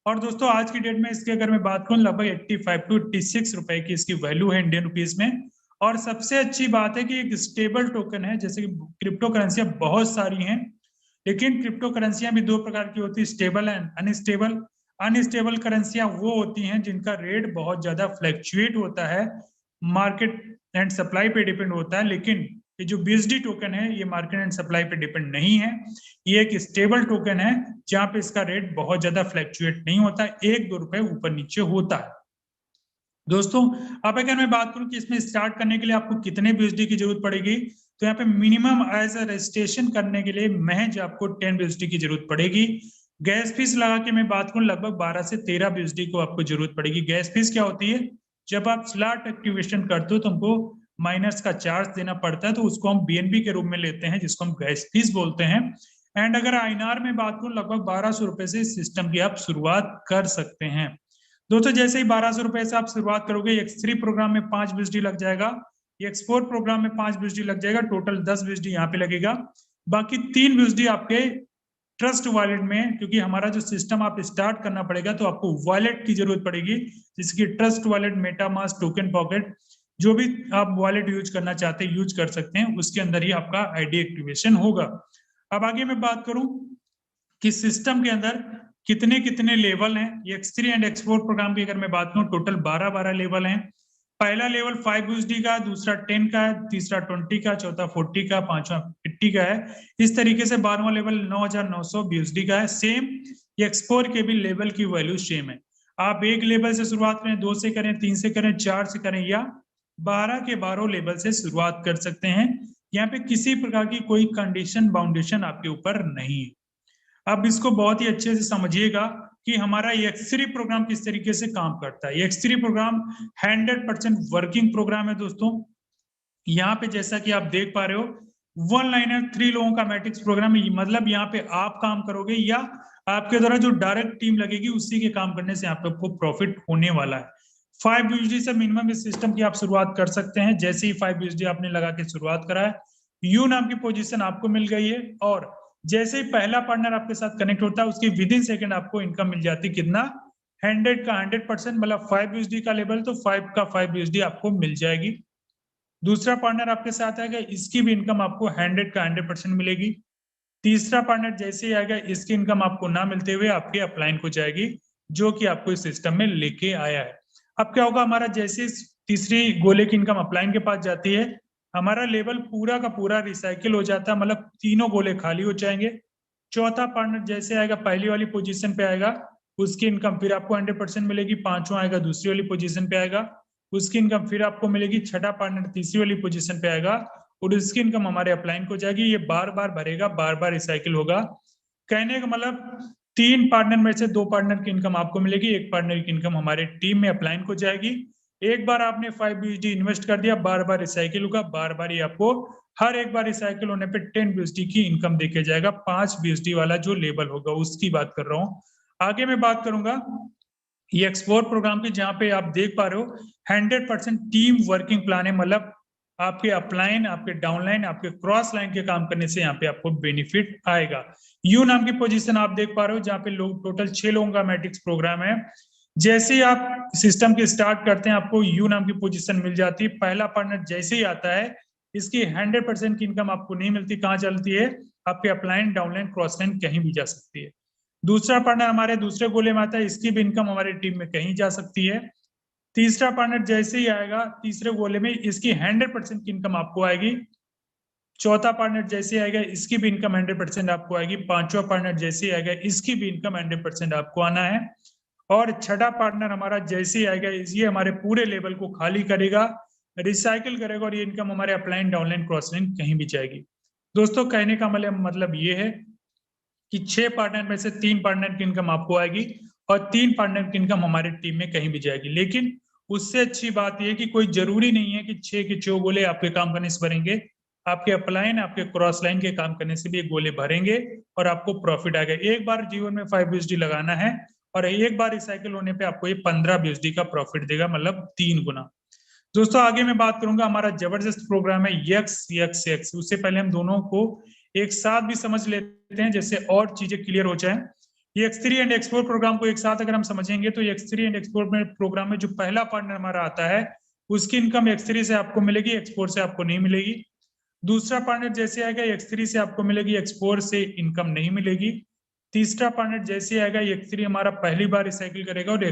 और दोस्तों आज की डेट में इसकी अगर मैं बात करूं लगभग 85 to 86 रुपए की इसकी वैल्यू है इंडियन रुपीज में। और सबसे अच्छी बात है कि एक स्टेबल टोकन है, जैसे कि क्रिप्टो करेंसियां बहुत सारी हैं, लेकिन क्रिप्टो करेंसियां भी दो प्रकार की होती है, स्टेबल एंड अनस्टेबल। अनस्टेबल करेंसियां वो होती हैं जिनका रेट बहुत ज्यादा फ्लैक्चुएट होता है, मार्केट एंड सप्लाई पे डिपेंड होता है, लेकिन ये जो BUSD टोकन है ये मार्केट एंड सप्लाई पे डिपेंड नहीं है, ये एक स्टेबल टोकन है जहां पे इसका रेट बहुत ज्यादा फ्लैक्चुएट नहीं होता, 1-2 रुपए ऊपर नीचे होता है। दोस्तों अब अगर मैं बात करूं कि इसमें स्टार्ट करने के लिए आपको कितने BUSD की जरूरत पड़ेगी, तो यहाँ पे मिनिमम एज अ रजिस्ट्रेशन करने के लिए महज आपको 10 BUSD की जरूरत पड़ेगी। गैस फीस लगा के मैं बात करूं लगभग 12 से 13 BUSD को आपको जरूरत पड़ेगी। गैस फीस क्या होती है, जब आप स्लॉट एक्टिवेशन करते हो तो हमको माइनर्स का चार्ज देना पड़ता है, तो उसको हम BNB के रूप में लेते हैं, जिसको हम गैस फीस बोलते हैं। एंड अगर INR में बात करूं लगभग 1200 रुपए से सिस्टम की आप शुरुआत कर सकते हैं। दोस्तों जैसे ही 1200 रुपए से आप शुरुआत करोगे, X3 प्रोग्राम में 5 BUSD लग जाएगा, X4 प्रोग्राम में 5 BUSD लग जाएगा, टोटल 10 BUSD यहाँ पे लगेगा। बाकी 3 BUSD आपके ट्रस्ट वॉलेट में, क्योंकि हमारा जो सिस्टम आप स्टार्ट करना पड़ेगा तो आपको वॉलेट की जरूरत पड़ेगी, जैसे कि trust wallet, MetaMask, token pocket, जो भी आप वॉलेट यूज करना चाहते हैं यूज कर सकते हैं, उसके अंदर ही आपका ID एक्टिवेशन होगा। अब आगे मैं बात करूं कि सिस्टम के अंदर कितने कितने लेवल हैं। X3 एंड X4 प्रोग्राम की अगर मैं बात करूं टोटल 12 लेवल हैं। पहला लेवल 5 BUSD का, दूसरा 10 का है, तीसरा 20 का, चौथा 40 का, पांचवा 50 का है। इस तरीके से 12वां लेवल 9900 BUSD का है। सेम X4 के भी लेवल की वैल्यू सेम है। आप एक लेवल से शुरुआत करें, 2 से करें, 3 से करें, 4 से करें, या 12 के 12 लेवल से शुरुआत कर सकते हैं। यहाँ पे किसी प्रकार की कोई कंडीशन बाउंडेशन आपके ऊपर नहीं है। अब इसको बहुत ही अच्छे से समझिएगा कि हमारा X3 प्रोग्राम किस तरीके से काम करता है। X3 प्रोग्राम 100% वर्किंग प्रोग्राम है दोस्तों। यहाँ पे जैसा कि आप देख पा रहे हो, 1 लाइनर 3 लोगों का मैट्रिक्स प्रोग्राम है, मतलब यहाँ पे आप काम करोगे या आपके द्वारा जो डायरेक्ट टीम लगेगी उसी के काम करने से आपको प्रॉफिट होने वाला है। 5 BUSD से मिनिमम इस सिस्टम की आप शुरुआत कर सकते हैं। जैसे ही 5 BUSD आपने लगा के शुरुआत करा है, यू नाम की पोजीशन आपको मिल गई है, और जैसे ही पहला पार्टनर आपके साथ कनेक्ट होता है उसकी विदिन सेकंड आपको इनकम मिल जाती है। कितना? 100 का 100%, मतलब 5 BUSD का लेवल तो 5 का 5 BUSD आपको मिल जाएगी। दूसरा पार्टनर आपके साथ आएगा, इसकी भी इनकम आपको 100 का 100% मिलेगी। तीसरा पार्टनर जैसे ही आएगा, इसकी इनकम आपको ना मिलते हुए आपके अपलाइन को जाएगी, जो कि आपको इस सिस्टम में लेके आया है। अब क्या होगा, हमारा जैसे तीसरी गोले की इनकम अपलाइन के पास जाती है, हमारा लेवल पूरा का पूरा रिसाइकिल हो जाता है, मतलब तीनों गोले खाली हो जाएंगे। चौथा पार्टनर जैसे आएगा, पहली वाली पोजीशन पे आएगा, उसकी इनकम फिर आपको 100% मिलेगी। पांचवा आएगा, दूसरी वाली पोजीशन पे आएगा, उसकी इनकम फिर आपको मिलेगी। छठा पार्टनर तीसरी वाली पोजीशन पे आएगा और उसकी इनकम हमारे अपलाइन को जाएगी। ये बार बार भरेगा, बार बार रिसाइकिल होगा। कहने का मतलब 3 पार्टनर में से 2 पार्टनर की इनकम आपको मिलेगी, 1 पार्टनर की इनकम हमारे टीम में अपलाइन को जाएगी। एक बार आपने 5 BUSD इन्वेस्ट कर दिया, बार बार रिसाइकिल होगा, बार बार ये आपको हर एक बार रिसाइकिल होने पे 10 BUSD की इनकम देके जाएगा। 5 BUSD वाला जो लेवल होगा उसकी बात कर रहा हूँ। आगे मैं बात करूंगा ये X4 प्रोग्राम की, जहां पे आप देख पा रहे हो 100% टीम वर्किंग प्लान है, मतलब आपके अपलाइन, आपके डाउनलाइन, आपके क्रॉस लाइन के काम करने से यहाँ पे आपको बेनिफिट आएगा। यू नाम की पोजीशन आप देख पा रहे हो, जहाँ पे लोग टोटल 6 लोगों का मैट्रिक्स प्रोग्राम है। जैसे ही आप सिस्टम की स्टार्ट करते हैं, आपको यू नाम की पोजीशन मिल जाती है। पहला पार्टनर जैसे ही आता है, इसकी 100% की इनकम आपको नहीं मिलती। कहाँ चलती है? आपके अपलाइन, डाउनलाइन, क्रॉस लाइन कहीं भी जा सकती है। दूसरा पार्टनर हमारे दूसरे गोले में आता है, इसकी भी इनकम हमारी टीम में कहीं जा सकती है। तीसरा पार्टनर जैसे ही आएगा, तीसरे गोले में इसकी 100% की इनकम आपको आएगी। चौथा पार्टनर जैसे आएगा, इसकी भी इनकम 100% आपको आएगी। पांचवा पार्टनर जैसे आएगा, इसकी भी इनकम 100% आपको आना है। और छठा पार्टनर हमारा जैसे ही आएगा, ये हमारे पूरे लेवल को खाली करेगा, रिसाइकिल करेगा, और ये इनकम हमारे अपलाइन, डाउनलाइन, क्रॉस लाइन कहीं भी जाएगी। दोस्तों कहने का मतलब ये है कि 6 पार्टनर में से 3 पार्टनर की इनकम आपको आएगी और 3 पार्टनर की इनकम हमारे टीम में कहीं भी जाएगी। लेकिन उससे अच्छी बात यह कि कोई जरूरी नहीं है कि 6 के 6 गोले आपके काम करने से भरेंगे, आपके अपलाइन, आपके क्रॉस लाइन के काम करने से भी ये गोले भरेंगे और आपको प्रॉफिट आएगा। एक बार जीवन में 5 BSD लगाना है और एक बार रिसाइकिल होने पे आपको ये 15 BSD का प्रॉफिट देगा, मतलब 3 गुना। दोस्तों आगे मैं बात करूंगा, हमारा जबरदस्त प्रोग्राम है यक्स। उससे पहले हम दोनों को एक साथ भी समझ लेते हैं, जैसे और चीजें क्लियर हो जाए। ये X3 एंड X4 प्रोग्राम को एक साथ अगर हम समझेंगे तो X3 एंड X4 में प्रोग्राम में जो पहला पार्टनर हमारा आता है उसकी इनकम X3 से आपको मिलेगी, X4 से आपको नहीं मिलेगी। दूसरा पार्टनर जैसे आएगा X3 से आपको मिलेगी, X4 से इनकम नहीं मिलेगी। तीसरा पार्टनर जैसे आएगा X3 हमारा पहली बार रिसाइकिल करेगा और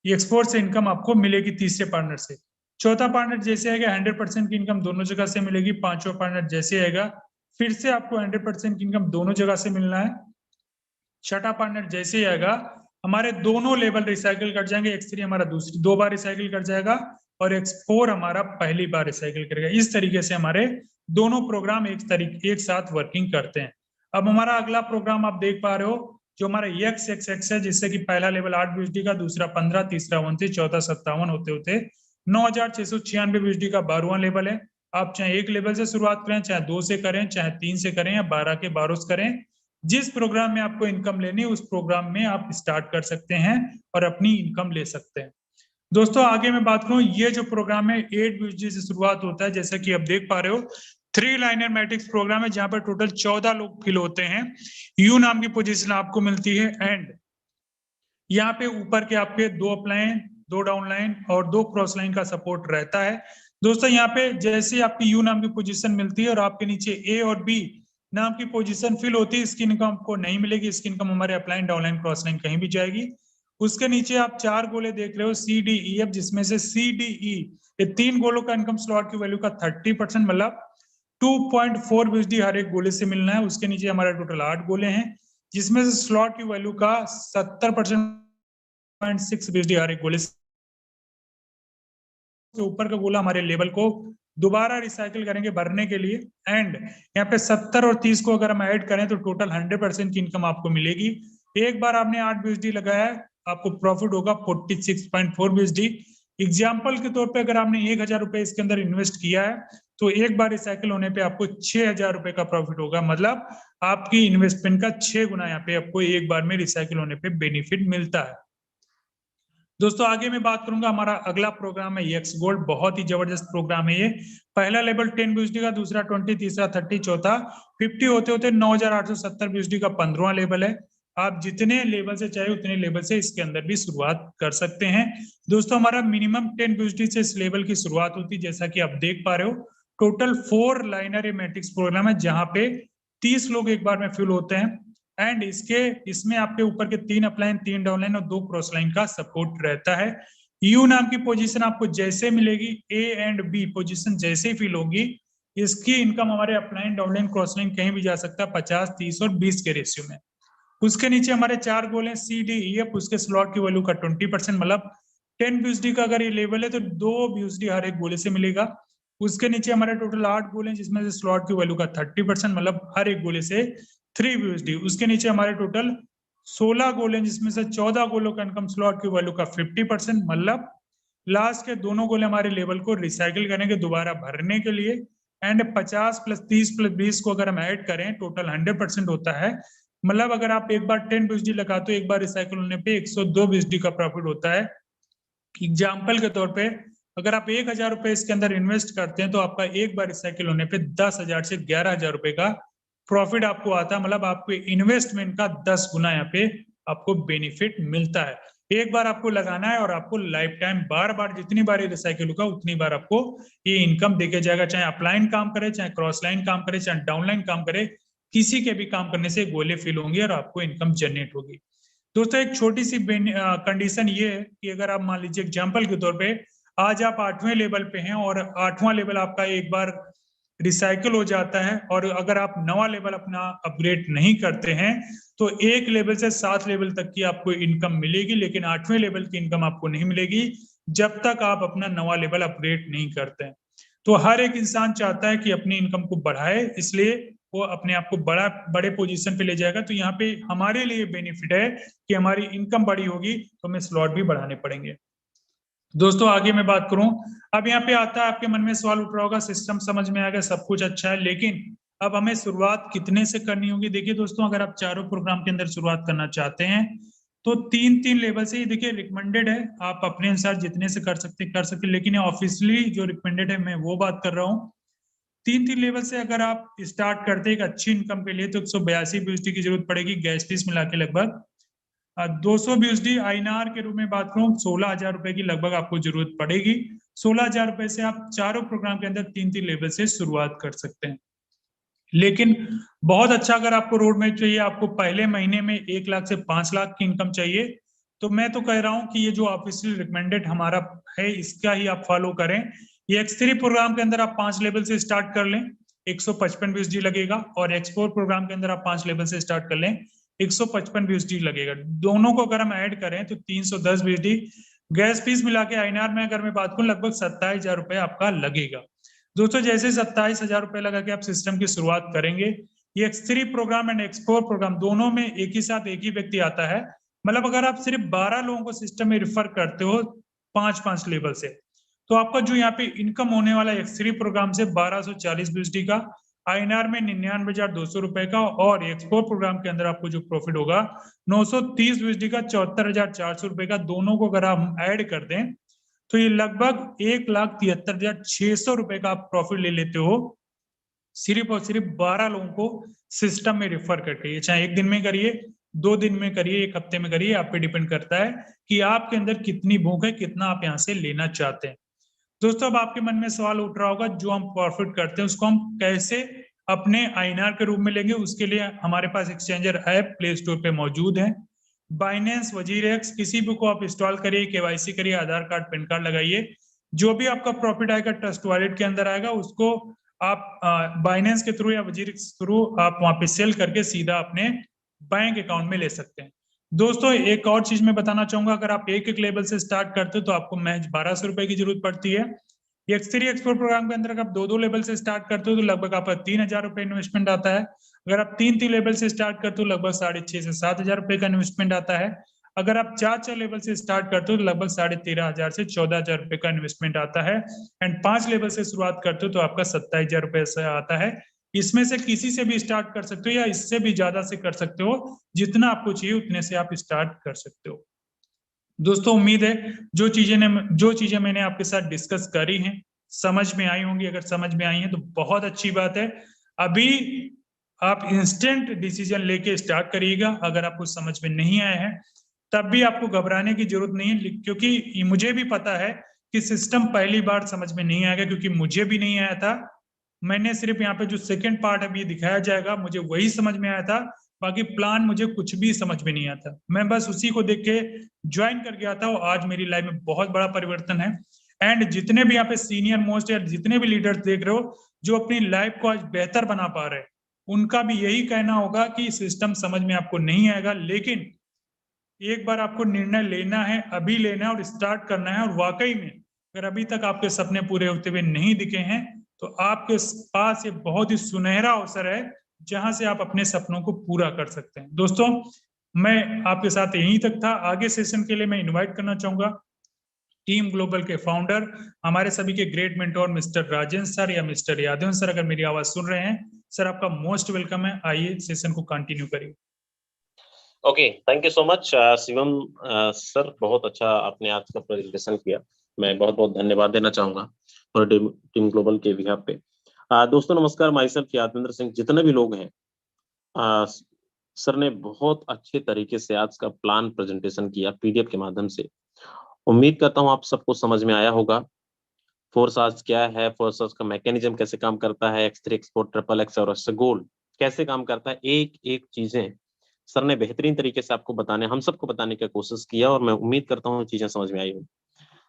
X4 से इनकम आपको मिलेगी तीसरे पार्टनर से। चौथा पार्टनर जैसे आएगा 100% की इनकम दोनों जगह से मिलेगी। पांचवा पार्टनर जैसे आएगा फिर से आपको 100% की इनकम दोनों जगह से मिलना है। छठा पार्टनर जैसे ही आएगा हमारे दोनों लेवल रिसाइकिल कर जाएंगे, X3 हमारा दो बार रिसाइकिल कर जाएगा और X4 हमारा पहली बार रिसाइकिल करेगा। इस तरीके से हमारे दोनों प्रोग्राम एक साथ वर्किंग करते हैं। अब हमारा अगला प्रोग्राम आप देख पा रहे हो जो हमारा XXX है, जिससे कि पहला लेवल 8 BSD का, दूसरा 15, तीसरा 29, चौथा 57 होते होते 9696 BSD का 12वां लेवल है। आप चाहे एक लेवल से शुरुआत करें, चाहे 2 से करें, चाहे 3 से करें या 12 के 12 करें, जिस प्रोग्राम में आपको इनकम लेनी उस प्रोग्राम में आप स्टार्ट कर सकते हैं और अपनी इनकम ले सकते हैं। दोस्तों आगे मैं बात करूं, ये जो प्रोग्राम है 8 BSD से शुरुआत होता है, जैसा कि आप देख पा रहे हो 3 लाइनर मैट्रिक्स प्रोग्राम है जहां पर टोटल 14 लोग फिल होते हैं। यू नाम की पोजीशन आपको मिलती है एंड यहाँ पे ऊपर के आपके 2 अपलाइन, 2 डाउनलाइन और 2 क्रॉस लाइन का सपोर्ट रहता है। दोस्तों यहाँ पे जैसे आपकी यू नाम की पोजीशन मिलती है और आपके नीचे ए और बी नाम की पोजीशन फिल होती है, इसकी इनकम आपको नहीं मिलेगी। इसकी इनकम हमारे अपलाइन, डाउनलाइन, क्रॉस लाइन कहीं भी जाएगी। उसके नीचे आप 4 गोले देख रहे हो CDEF, जिसमें से CDE ये 3 गोलों का इनकम स्लॉट की वैल्यू का 30%, मतलब 2.4 BSD हर एक गोले से मिलना है। उसके नीचे हमारा टोटल 8 गोले हैं जिसमें से स्लॉट की वैल्यू का 70% 6 BSD हर एक गोले से। ऊपर का गोला हमारे लेवल को दोबारा रिसाइकिल करेंगे भरने के लिए एंड यहाँ पे 70 और 30 को अगर हम ऐड करें तो टोटल 100% की इनकम आपको मिलेगी। एक बार आपने 8 BSD लगाया है, आपको प्रॉफिट होगा 46.4 BSD। एग्जाम्पल के तौर पे अगर आपने 1000 रुपए इसके अंदर इन्वेस्ट किया है तो एक बार रिसाइकिल होने पे आपको 6000 रुपए का प्रॉफिट होगा, मतलब आपकी इन्वेस्टमेंट का 6 गुना यहाँ पे आपको एक बार में रिसाइकिल होने पे बेनिफिट मिलता है। दोस्तों आगे मैं बात करूंगा, हमारा अगला प्रोग्राम है यक्स गोल्ड। बहुत ही जबरदस्त प्रोग्राम है ये। पहला लेवल 10 BSD का, दूसरा 20, तीसरा 30, चौथा 50 होते होते 9870 BSD का 15वां लेवल है। आप जितने लेवल से चाहे उतने लेवल से इसके अंदर भी शुरुआत कर सकते हैं। दोस्तों हमारा मिनिमम 10 BSD से इस लेवल की शुरुआत होती है, जैसा कि आप देख पा रहे हो। टोटल 4 लाइनर मैट्रिक्स प्रोग्राम है जहां पे 30 लोग एक बार में फिल होते हैं एंड इसमें आपके ऊपर के 3 अपलाइन, 3 डाउनलाइन और 2 क्रॉस लाइन का सपोर्ट रहता है। यू नाम की पोजीशन आपको जैसे मिलेगी, ए एंड बी पोजीशन जैसे ही फिल होगी, इसकी इनकम हमारे अपलाइन, डाउनलाइन, क्रॉस लाइन कहीं भी जा सकता है 50, 30 और 20 के रेशियो में। उसके नीचे हमारे 4 गोल हैं CDEF, उसके स्लॉट की वैल्यू का 20%, मतलब 10 BSD का अगर ये लेवल है तो 2 BSD हर एक गोले से मिलेगा। उसके नीचे हमारे टोटल 8 गोले हैं जिसमें से स्लॉट की वैल्यू का 30%, मतलब हर एक गोले से 3 BSD। उसके नीचे हमारे टोटल 16 गोले हैं जिसमें से 14 गोलों का इनकम स्लॉट की वैल्यू का 50%, मतलब लास्ट के दोनों गोले हमारे लेवल को रिसाइकिल करेंगे दोबारा भरने के लिए एंड 50 + 30 + 20 को अगर हम ऐड करें टोटल 100% होता है। मतलब अगर आप एक बार 10 BSD लगाते हो, एक बार रिसाइकिल होने पे 102 BSD का प्रॉफिट होता है। एग्जाम्पल के तौर पे अगर आप 1000 रुपए इसके अंदर इन्वेस्ट करते हैं तो आपका एक बार रिसाइकिल होने पे 10,000 से 11,000 रुपए का प्रॉफिट आपको आता है, मतलब आपके इन्वेस्टमेंट का 10 गुना यहाँ पे आपको बेनिफिट मिलता है। एक बार आपको लगाना है और आपको लाइफ टाइम बार बार जितनी बार ये रिसाइकिल होगा उतनी बार आपको ये इनकम देके जाएगा, चाहे अपलाइन काम करे, चाहे क्रॉस लाइन काम करे, चाहे डाउनलाइन काम करे, किसी के भी काम करने से गोले फिल होंगे और आपको इनकम जनरेट होगी। दोस्तों एक छोटी सी कंडीशन ये है कि अगर आप मान लीजिए एग्जाम्पल के तौर पे आज आप 8वें लेवल पे हैं और 8वां लेवल आपका एक बार रिसाइकिल हो जाता है और अगर आप 9वां लेवल अपना अपग्रेड नहीं करते हैं तो 1 लेवल से 7 लेवल तक की आपको इनकम मिलेगी, लेकिन 8वें लेवल की इनकम आपको नहीं मिलेगी जब तक आप अपना 9वां लेवल अपग्रेड नहीं करते हैं। तो हर एक इंसान चाहता है कि अपनी इनकम को बढ़ाए, इसलिए वो अपने आप को बड़े पोजीशन पे ले जाएगा। तो यहाँ पे हमारे लिए बेनिफिट है कि हमारी इनकम बड़ी होगी तो हमें स्लॉट भी बढ़ाने पड़ेंगे। दोस्तों आगे मैं बात करूं, अब यहाँ पे आता है, आपके मन में सवाल उठ रहा होगा, सिस्टम समझ में आ गया, सब कुछ अच्छा है, लेकिन अब हमें शुरुआत कितने से करनी होगी। देखिए दोस्तों, अगर आप चारों प्रोग्राम के अंदर शुरुआत करना चाहते हैं तो 3-3 लेवल से, देखिए रिकमेंडेड है, आप अपने अनुसार जितने से कर सकते, लेकिन ऑफिशियली जो रिकमेंडेड है मैं वो बात कर रहा हूँ। 3-3 लेवल से अगर आप स्टार्ट करते हैं एक अच्छी इनकम के लिए तो 182 BUSD की जरूरत पड़ेगी, गैस फीस मिला के लगभग 200 BUSD INR के रूप में बात करूं 16,000 रुपए की लगभग आपको जरूरत पड़ेगी। 16,000 रुपए से आप चारों प्रोग्राम के अंदर 3-3 लेवल से शुरुआत कर सकते हैं। लेकिन बहुत अच्छा अगर आपको रोड मैप चाहिए, आपको पहले महीने में 1 लाख से 5 लाख की इनकम चाहिए, तो मैं तो कह रहा हूं कि ये जो ऑफिशियल रिकमेंडेड हमारा है इसका ही आप फॉलो करें। ये X3 प्रोग्राम के अंदर आप 5 लेवल से स्टार्ट कर लें, 155 BUSD लगेगा, और X4 प्रोग्राम के अंदर आप 5 लेवल से स्टार्ट कर लें, 155 BUSD लगेगा। दोनों को अगर हम ऐड करें तो 310 BUSD। गैस फीस मिला के INR में अगर मैं बात करूं लगभग 27,000 रुपए आपका लगेगा। दोस्तों जैसे 27,000 रुपए लगा के आप सिस्टम की शुरुआत करेंगे, ये X3 programme and X4 programme दोनों में एक ही साथ एक ही व्यक्ति आता है। मतलब अगर आप सिर्फ 12 लोगों को सिस्टम में रिफर करते हो 5-5 लेवल से, तो आपका जो यहाँ पे इनकम होने वाला है X3 प्रोग्राम से 1240 BUSD का, INR में 99,200 रुपए का, और X4 प्रोग्राम के अंदर आपको जो प्रॉफिट होगा 930 BUSD का, 74,400 रुपए का। दोनों को अगर आप ऐड कर दें तो ये लगभग 1,73,600 रुपए का आप प्रॉफिट ले लेते हो, सिर्फ और सिर्फ 12 लोगों को सिस्टम में रेफर करके। ये चाहे 1 दिन में करिए, 2 दिन में करिए, 1 हफ्ते में करिए, आप पे डिपेंड करता है कि आपके अंदर कितनी भूख है, कितना आप यहाँ से लेना चाहते हैं। दोस्तों अब आपके मन में सवाल उठ रहा होगा, जो हम प्रॉफिट करते हैं उसको हम कैसे अपने INR के रूप में लेंगे। उसके लिए हमारे पास एक्सचेंजर ऐप प्ले स्टोर पे मौजूद है, बाइनेंस, वजीरेक्स, किसी भी को आप इंस्टॉल करिए, KYC करिए, आधार कार्ड पैन कार्ड लगाइए, जो भी आपका प्रॉफिट आएगा ट्रस्ट वॉलेट के अंदर आएगा, उसको आप बाइनेंस के थ्रू या वजीरेक्स के थ्रू आप वहां पे सेल करके सीधा अपने बैंक अकाउंट में ले सकते हैं। दोस्तों एक और चीज मैं बताना चाहूंगा, अगर आप एक लेवल से स्टार्ट करते हो तो आपको महज 1200 रुपए की जरूरत पड़ती है। X3 X4 प्रोग्राम के अंदर आप 2 लेवल से स्टार्ट करते हो तो लगभग आपका 3,000 रुपए इन्वेस्टमेंट आता है। अगर आप 3 लेवल से स्टार्ट करते हो लगभग 6,500 से 7,000 रुपए का इन्वेस्टमेंट आता है। अगर आप 4 लेवल से स्टार्ट करते हो तो लगभग 13,500 से 14,000 रुपए का इन्वेस्टमेंट आता है। एंड 5 लेवल से शुरुआत करते हो तो आपका 27,000 रुपए से आता है। इसमें से किसी से भी स्टार्ट कर सकते हो या इससे भी ज्यादा से कर सकते हो, जितना आपको चाहिए उतने से आप स्टार्ट कर सकते हो। दोस्तों उम्मीद है जो चीजें मैंने आपके साथ डिस्कस करी हैं समझ में आई होंगी। अगर समझ में आई हैं तो बहुत अच्छी बात है। अभी आप इंस्टेंट डिसीजन लेके स्टार्ट करिएगा। अगर आपको समझ में नहीं आया है तब भी आपको घबराने की जरूरत नहीं है, क्योंकि मुझे भी पता है कि सिस्टम पहली बार समझ में नहीं आएगा, क्योंकि मुझे भी नहीं आया था। मैंने सिर्फ यहाँ पे जो सेकंड पार्ट अभी दिखाया जाएगा मुझे वही समझ में आया था, बाकी प्लान मुझे कुछ भी समझ में नहीं आता। मैं बस उसी को देख के ज्वाइन कर गया था और आज मेरी लाइफ में बहुत बड़ा परिवर्तन है। एंड जितने भी यहाँ पे सीनियर मोस्ट या जितने भी लीडर्स देख रहे हो जो अपनी लाइफ को आज बेहतर बना पा रहे हैं, उनका भी यही कहना होगा कि सिस्टम समझ में आपको नहीं आएगा, लेकिन एक बार आपको निर्णय लेना है, अभी लेना है और स्टार्ट करना है। और वाकई में अगर अभी तक आपके सपने पूरे होते हुए नहीं दिखे हैं तो आपके पास ये बहुत ही सुनहरा अवसर है जहां से आप अपने सपनों को पूरा कर सकते हैं। दोस्तों मैं आपके साथ यहीं तक था। आगे सेशन के लिए मैं इनवाइट करना चाहूंगा टीम ग्लोबल के फाउंडर, हमारे सभी के great mentor mister Rajendra sir या मिस्टर यादव सर। अगर मेरी आवाज सुन रहे हैं सर, आपका मोस्ट वेलकम है। आइए सेशन को कंटिन्यू करिए। Okay, thank you so much Shivam sir, बहुत अच्छा आपने आज का प्रेजेंटेशन किया। मैं बहुत बहुत धन्यवाद देना चाहूंगा और टीम ग्लोबल के बिहाफ पे। दोस्तों नमस्कार, माई सेल्फ यादवेंद्र सिंह। जितने भी लोग हैं, सर ने बहुत अच्छे तरीके से आज का प्लान प्रेजेंटेशन किया PDF के माध्यम से। उम्मीद करता हूँ आप सबको समझ में आया होगा। फोर्स आज क्या है, फोर्स का मैकेनिज्म कैसे काम करता है, X3 X4 XXX और गोल्ड कैसे काम करता है, एक एक चीजें सर ने बेहतरीन तरीके से आपको बताने, हम सबको बताने की कोशिश किया और मैं उम्मीद करता हूँ चीजें समझ में आई होंगी।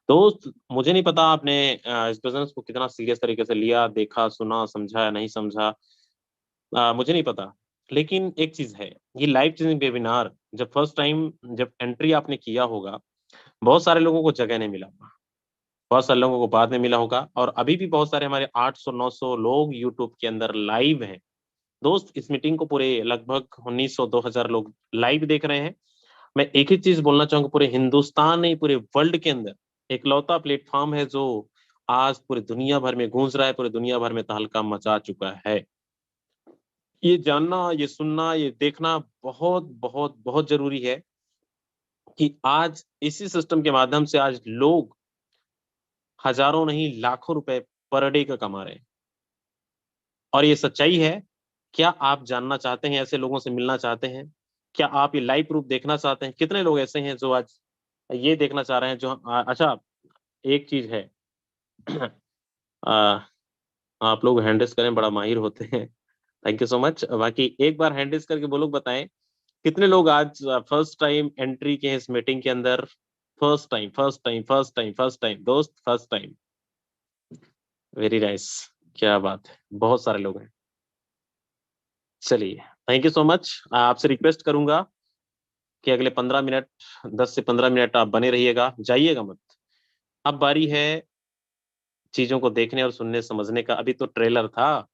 तो मुझे नहीं पता आपने इस बिजनेस को कितना सीरियस तरीके से लिया, देखा, सुना, समझा या नहीं समझा, मुझे नहीं पता। लेकिन एक चीज है, ये लाइफ चेंजिंग वेबिनार जब फर्स्ट टाइम जब एंट्री आपने किया होगा, बहुत सारे लोगों को जगह नहीं मिला होगा, बहुत सारे लोगों को बाद में मिला होगा, और अभी भी बहुत सारे हमारे 800-900 लोग यूट्यूब के अंदर लाइव हैं दोस्त इस मीटिंग को पूरे लगभग 1900-2000 लोग लाइव देख रहे हैं। मैं एक ही चीज बोलना चाहूंगा, पूरे हिंदुस्तान नहीं पूरे वर्ल्ड के अंदर इकलौता प्लेटफॉर्म है जो आज पूरे दुनिया भर में गूंज रहा है, पूरे दुनिया भर में तहलका मचा चुका है। ये जानना, ये सुनना, ये देखना बहुत बहुत बहुत जरूरी है कि आज इसी सिस्टम के माध्यम से आज लोग हजारों नहीं लाखों रुपए पर डे का कमा रहे हैं। और ये सच्चाई है। क्या आप जानना चाहते हैं, ऐसे लोगों से मिलना चाहते हैं? क्या आप ये लाइव प्रूफ देखना चाहते हैं? कितने लोग ऐसे हैं जो आज ये देखना चाह रहे हैं? जो अच्छा, एक चीज है आ, आप लोग हैंडल्स करें, बड़ा माहिर होते हैं। Thank you so much. बाकी एक बार हैंडल्स करके वो लोग बताएं कितने लोग आज फर्स्ट टाइम एंट्री के हैं इस मीटिंग के अंदर। First time, first time, first time, first time दोस्त, फर्स्ट टाइम। वेरी नाइस, क्या बात है, बहुत सारे लोग हैं। चलिए, थैंक यू सो मच। आपसे रिक्वेस्ट करूंगा कि अगले 15 मिनट, 10 से 15 मिनट आप बने रहिएगा, जाइएगा मत। अब बारी है चीजों को देखने और सुनने समझने का। अभी तो ट्रेलर था,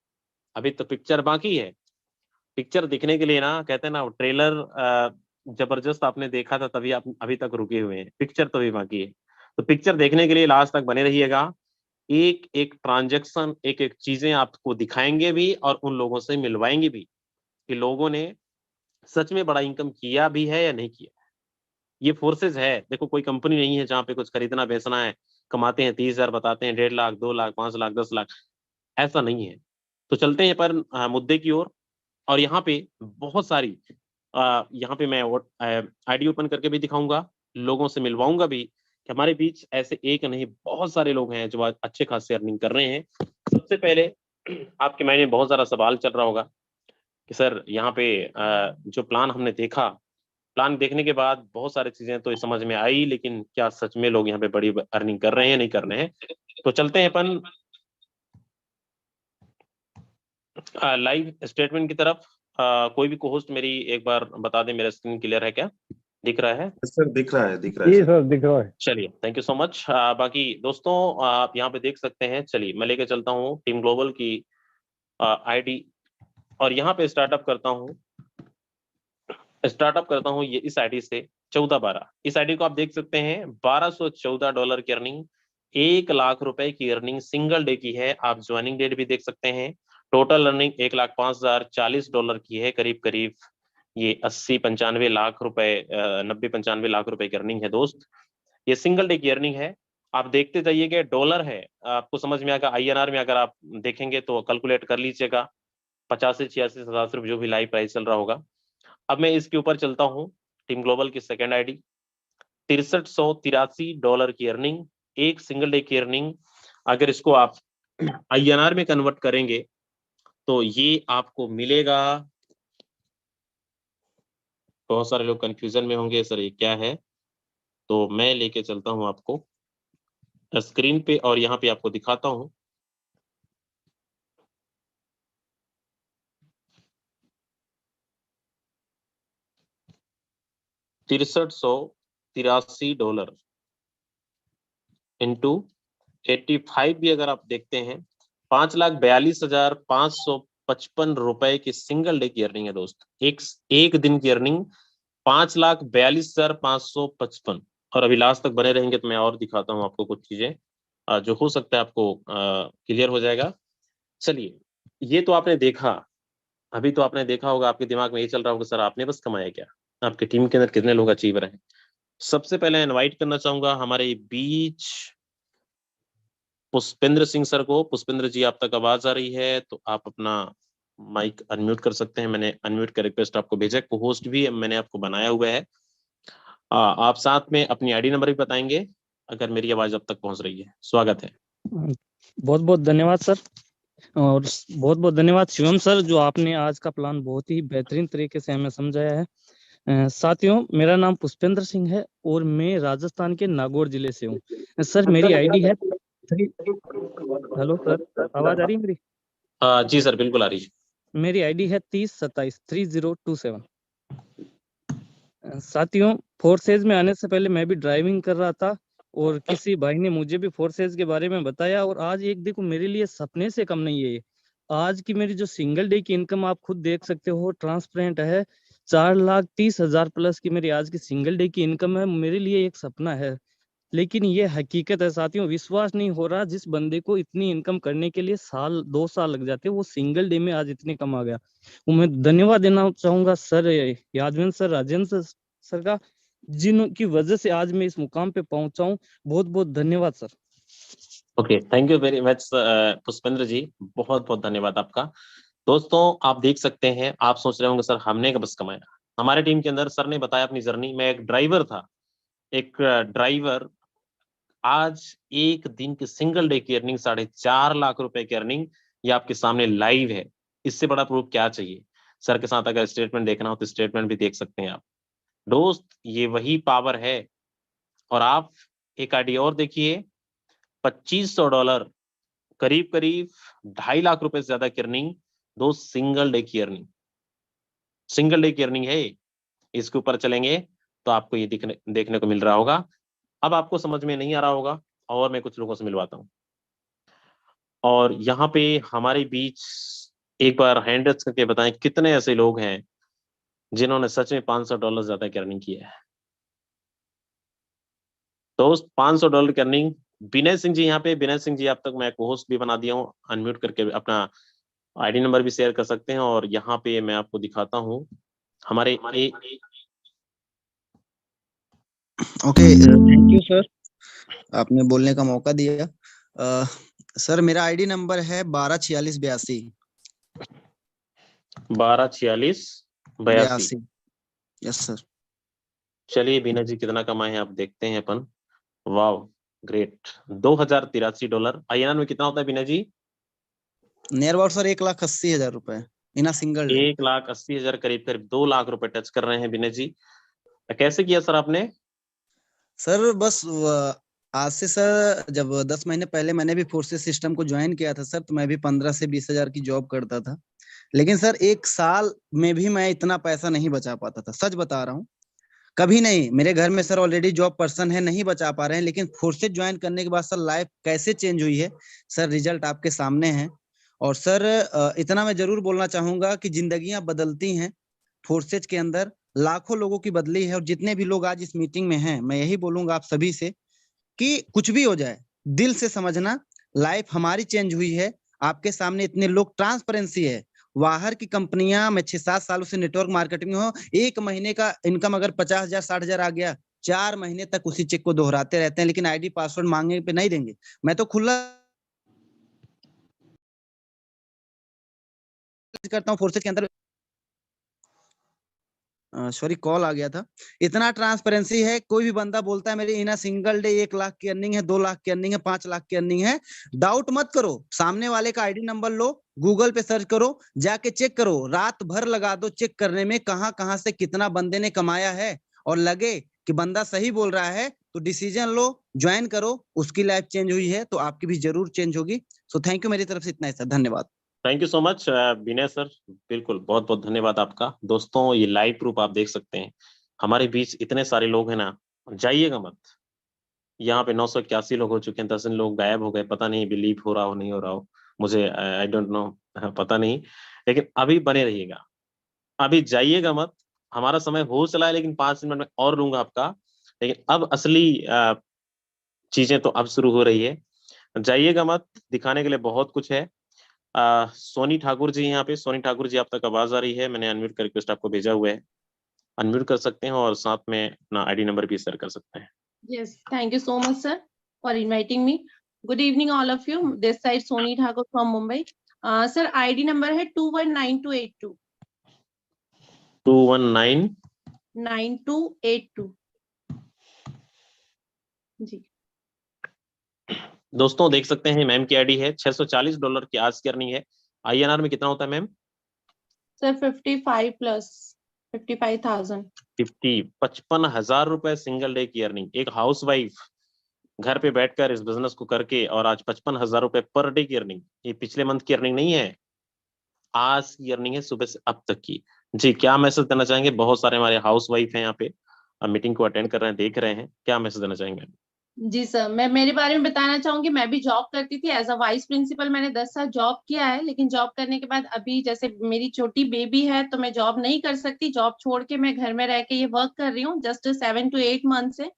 अभी तो पिक्चर बाकी है। पिक्चर दिखने के लिए ना, कहते हैं ना, ट्रेलर जबरदस्त आपने देखा था तभी आप अभी तक रुके हुए हैं, पिक्चर तो अभी बाकी है। तो पिक्चर देखने के लिए लास्ट तक बने रहिएगा। एक एक ट्रांजैक्शन, एक एक चीजें आपको दिखाएंगे भी और उन लोगों से मिलवाएंगे भी कि लोगों ने सच में बड़ा इनकम किया भी है या नहीं किया। ये फोर्सेस है। देखो, कोई कंपनी नहीं है जहाँ पे कुछ खरीदना बेचना है, कमाते हैं 30,000, बताते हैं 1.5 लाख, 2 लाख, 5 लाख, 10 लाख, ऐसा नहीं है। तो चलते हैं पर मुद्दे की ओर। और यहाँ पे बहुत सारी यहाँ पे मैं आईडी ओपन करके भी दिखाऊंगा, लोगों से मिलवाऊंगा भी कि हमारे बीच ऐसे एक नहीं बहुत सारे लोग हैं जो आज अच्छे खासे अर्निंग कर रहे हैं। सबसे पहले आपके माइंड में बहुत सारा सवाल चल रहा होगा कि सर यहाँ पे जो प्लान हमने देखा, प्लान देखने के बाद बहुत सारी चीजें तो समझ में आई, लेकिन क्या सच में लोग यहाँ पे बड़ी अर्निंग कर रहे हैं, नहीं कर रहे हैं? तो चलते हैं अपन लाइव स्टेटमेंट की तरफ। कोई भी को होस्ट मेरी एक बार बता दे, मेरा स्क्रीन क्लियर है क्या, दिख रहा है? सर दिख रहा है, दिख रहा है जी सर। सर, दिख रहा है। चलिए, थैंक यू सो मच। बाकी दोस्तों आप यहाँ पे देख सकते हैं। चलिए, मैं लेके चलता हूँ टीम ग्लोबल की आईडी और यहाँ पे स्टार्टअप करता हूँ ये इस आईडी से 14-12। इस आईडी को आप देख सकते हैं, $1214 की अर्निंग, 1 लाख रुपए की अर्निंग सिंगल डे की है। आप ज्वाइनिंग डेट भी देख सकते हैं। टोटल अर्निंग $1,05,040 की है। करीब करीब ये 80-95 लाख रुपए, 90-95 लाख रुपए की अर्निंग है दोस्त। ये सिंगल डे की अर्निंग है। आप देखते जाइएगा, डॉलर है, आपको समझ में आएगा। INR में अगर आप देखेंगे तो कैलकुलेट कर लीजिएगा, 50 से 86 हजार रुपये जो भी लाइव प्राइस चल रहा होगा। अब मैं इसके ऊपर चलता हूँ, टीम ग्लोबल की सेकेंड आईडी, $6383 की अर्निंग, एक सिंगल डे की अर्निंग। अगर इसको आप INR में कन्वर्ट करेंगे तो ये आपको मिलेगा, बहुत सारे लोग कंफ्यूजन में होंगे सर ये क्या है, तो मैं लेके चलता हूं आपको स्क्रीन पे और यहाँ पे आपको दिखाता हूं। $6383 इंटू 85 भी अगर आप देखते हैं, 5,42,555 रुपए की सिंगल डे की अर्निंग है दोस्त। एक दिन की अर्निंग 5,42,555। और अभी लास्ट तक बने रहेंगे तो मैं और दिखाता हूँ आपको कुछ चीजें जो हो सकता है आपको क्लियर हो जाएगा। चलिए, ये तो आपने देखा, अभी तो आपने देखा होगा, आपके दिमाग में ये चल रहा होगा सर आपने बस कमाया क्या, आपकी टीम के अंदर कितने लोग अचीवर हैं। सबसे पहले इनवाइट करना चाहूंगा हमारे बीच पुष्पेंद्र सिंह सर को। पुष्पेंद्र जी, आप तक आवाज आ रही है तो आप अपना माइक अनम्यूट कर सकते हैं। मैंने अनम्यूट का रिक्वेस्ट आपको भेजा, को होस्ट भी मैंने आपको बनाया हुआ है। आप साथ में अपनी आईडी नंबर भी बताएंगे अगर मेरी आवाज अब तक पहुंच रही है। स्वागत है। बहुत बहुत धन्यवाद सर, और बहुत बहुत धन्यवाद शिवम सर, जो आपने आज का प्लान बहुत ही बेहतरीन तरीके से हमें समझाया है। साथियों, मेरा नाम पुष्पेंद्र सिंह है और मैं राजस्थान के नागौर जिले से हूँ। सर मेरी आईडी है हेलो सर, आवाज आ रही है मेरी? जी सर, बिल्कुल आ रही है। मेरी आईडी है 3027 साथियों, फोर्सेज में आने से पहले मैं भी ड्राइविंग कर रहा था और किसी भाई ने मुझे भी फोर्सेज के बारे में बताया, और आज एक देखो मेरे लिए सपने से कम नहीं है ये। आज की मेरी जो सिंगल डे की इनकम आप खुद देख सकते हो, ट्रांसपेरेंट है। 4,30,000 प्लस की मेरी आज की सिंगल डे की इनकम है। मेरे लिए एक सपना है, लेकिन ये हकीकत है साथियों। विश्वास नहीं हो रहा, जिस बंदे को इतनी इनकम करने के लिए 2 साल लग जाते हैं, वो सिंगल डे में आज इतने कमा गया। वो मैं धन्यवाद देना चाहूंगा sir Yadvendra sir, Rajendra sir का, जिनकी वजह से आज मैं इस मुकाम पे पहुंचा हूं। बहुत बहुत धन्यवाद sir. Okay, thank you very much Pushpendra ji, बहुत बहुत धन्यवाद आपका। दोस्तों आप देख सकते हैं, आप सोच रहे होंगे सर हमने कब बस कमाया। हमारे टीम के अंदर सर ने बताया अपनी जर्नी। मैं एक ड्राइवर था, एक ड्राइवर आज एक दिन की सिंगल डे की अर्निंग 4.5 लाख रुपए की अर्निंग, ये आपके सामने लाइव है। इससे बड़ा प्रूफ क्या चाहिए। सर के साथ अगर स्टेटमेंट देखना हो तो स्टेटमेंट भी देख सकते हैं आप। दोस्त ये वही पावर है। और आप एक आइडिया और देखिए, $2500, करीब करीब 2.5 लाख रुपए से ज्यादा की अर्निंग, दो सिंगल डे की अर्निंग, सिंगल डे की अर्निंग है। इसके ऊपर चलेंगे तो आपको ये देखने को मिल रहा होगा। अब आपको समझ में नहीं आ रहा होगा, और मैं कुछ लोगों से मिलवाता हूँ। और यहाँ पे हमारे बीच एक बार हैंड रेज करके बताएं कितने ऐसे लोग हैं जिन्होंने सच में $500 ज्यादा की अर्निंग किया है। दोस्त $500 की अर्निंग। विनय सिंह जी यहाँ पे, विनय सिंह जी आप तक मैं होस्ट भी बना दिया हूँ, अनम्यूट करके अपना आईडी नंबर भी शेयर कर सकते हैं। और यहाँ पे मैं आपको दिखाता हूँ हमारे ओके, थैंक यू सर, आपने बोलने का मौका दिया। सर मेरा आईडी नंबर है 124682। 124682। Yes sir. चलिए विनय जी कितना कमाए हैं आप देखते हैं अपन। Wow great, $2083। INR में कितना होता है विनय जी? नियर अबाउट सर 1,80,000 रुपए इन अ सिंगल डे। 1,80,000, करीब करीब 2 लाख रुपए टच कर रहे हैं विनय जी। कैसे किया सर आपने? सर बस आज से सर जब 10 महीने पहले मैंने भी फोर्सेस सिस्टम को ज्वाइन किया था सर, तो मैं भी 15 से 20,000 की जॉब करता था। लेकिन सर 1 साल में भी मैं इतना पैसा नहीं बचा पाता था, सच बता रहा हूँ। कभी नहीं। मेरे घर में सर ऑलरेडी जॉब पर्सन है, नहीं बचा पा रहे हैं। लेकिन फोर्सेज ज्वाइन करने के बाद सर लाइफ कैसे चेंज हुई है, सर रिजल्ट आपके सामने है। और सर इतना मैं जरूर बोलना चाहूंगा कि जिंदगियां बदलती हैं। फोर्सेज के अंदर लाखों लोगों की बदली है। और जितने भी लोग आज इस मीटिंग में हैं, मैं यही बोलूंगा आप सभी से कि कुछ भी हो जाए, दिल से समझना लाइफ हमारी चेंज हुई है। आपके सामने इतने लोग, ट्रांसपेरेंसी है। बाहर की कंपनियां, मैं 6-7 सालों से नेटवर्क मार्केटिंग में हूँ, 1 महीने का इनकम अगर 50,000 60,000 आ गया, 4 महीने तक उसी चेक को दोहराते रहते हैं, लेकिन आईडी पासवर्ड मांगने पे नहीं देंगे। मैं तो खुला करता हूँ फोर्सेज के अंदर। सॉरी, कॉल आ गया था। इतना ट्रांसपेरेंसी है, कोई भी बंदा बोलता है मेरी इन सिंगल डे 1 लाख की अर्निंग है, 2 लाख की अर्निंग है, 5 लाख की अर्निंग है, डाउट मत करो। सामने वाले का आईडी नंबर लो, गूगल पे सर्च करो, जाके चेक करो, रात भर लगा दो चेक करने में कहां कहां से कितना बंदे ने कमाया है। और लगे कि बंदा सही बोल रहा है तो डिसीजन लो, ज्वाइन करो। उसकी लाइफ चेंज हुई है तो आपकी भी जरूर चेंज होगी। सो थैंक यू, मेरी तरफ से इतना ही सर, धन्यवाद। Thank you so much Vinay sir, बिल्कुल बहुत बहुत धन्यवाद आपका। दोस्तों ये लाइव प्रूफ आप देख सकते हैं, हमारे बीच इतने सारे लोग हैं ना, जाइएगा मत। यहाँ पे 981 लोग हो चुके हैं, 10 लोग गायब हो गए, पता नहीं बिलीव हो रहा हो नहीं हो रहा हो, मुझे आई डोंट नो, पता नहीं। लेकिन अभी बने रहिएगा, अभी जाइएगा मत। हमारा समय हो चला है, लेकिन 5 मिनट में और लूंगा आपका। लेकिन अब असली चीजें तो अब शुरू हो रही है। जाइएगा मत, दिखाने के लिए बहुत कुछ है। सोनी ठाकुर जी यहाँ पे, सोनी ठाकुर जी आप तक आवाज आ रही है? मैंने अनम्यूट कर रिक्वेस्ट आपको भेजा हुआ है, अनम्यूट कर सकते हैं और साथ में अपना आईडी नंबर भी शेयर कर सकते हैं। Yes, thank you so much, sir, for inviting me. Good evening, all of you. This side Soni Thakur from Mumbai. Sir, ID number है 219282. 219 9282. जी। दोस्तों देख सकते हैं मैम की आईडी है, $640 की आज की अर्निंग है। INR में कितना होता है मैम? Sir, 55 plus 55,000. 55,000 रुपए सिंगल डे की अर्निंग। एक हाउस वाइफ घर पे बैठकर इस बिजनेस को करके, और आज 55,000 रुपए पर डे की अर्निंग। ये पिछले मंथ की अर्निंग नहीं है, आज की अर्निंग है, सुबह से अब तक की। जी क्या मैसेज देना चाहेंगे? बहुत सारे हमारे हाउस वाइफ हैं यहाँ पे, मीटिंग को अटेंड कर रहे हैं, देख रहे हैं, क्या मैसेज देना चाहेंगे? जी सर, मैं मेरे बारे में बताना चाहूंगी। मैं भी जॉब करती थी एज अ वाइस प्रिंसिपल। मैंने 10 साल जॉब किया है, लेकिन जॉब करने के बाद अभी जैसे मेरी छोटी बेबी है तो मैं जॉब नहीं कर सकती। जॉब छोड़ के मैं घर में रह के ये वर्क कर रही हूँ जस्ट 7 to 8 मंथ से।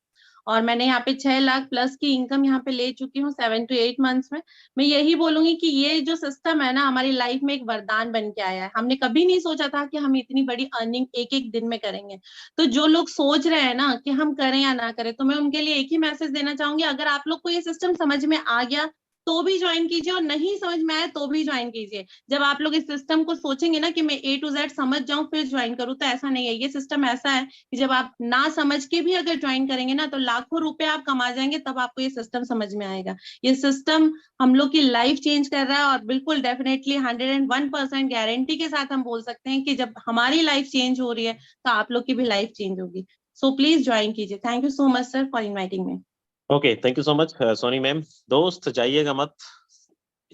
और मैंने यहाँ पे 6 लाख प्लस की इनकम यहाँ पे ले चुकी हूँ 7 to 8 मंथ्स में। मैं यही बोलूंगी कि ये जो सिस्टम है ना, हमारी लाइफ में एक वरदान बन के आया है। हमने कभी नहीं सोचा था कि हम इतनी बड़ी अर्निंग एक एक दिन में करेंगे। तो जो लोग सोच रहे हैं ना कि हम करें या ना करें, तो मैं उनके लिए एक ही मैसेज देना चाहूंगी, अगर आप लोग को ये सिस्टम समझ में आ गया तो भी ज्वाइन कीजिए, और नहीं समझ में आया तो भी ज्वाइन कीजिए। जब आप लोग इस सिस्टम को सोचेंगे ना कि मैं A to Z समझ जाऊं फिर ज्वाइन करूं, तो ऐसा नहीं है। ये सिस्टम ऐसा है कि जब आप ना समझ के भी अगर ज्वाइन करेंगे ना, तो लाखों रुपए आप कमा जाएंगे, तब आपको ये सिस्टम समझ में आएगा। ये सिस्टम हम लोग की लाइफ चेंज कर रहा है, और बिल्कुल डेफिनेटली 101% गारंटी के साथ हम बोल सकते हैं कि जब हमारी लाइफ चेंज हो रही है तो आप लोग की भी लाइफ चेंज होगी। सो प्लीज ज्वाइन कीजिए। Thank you so much sir for inviting me. Okay, thank you so much Soni ma'am. दोस्त जाइएगा मत,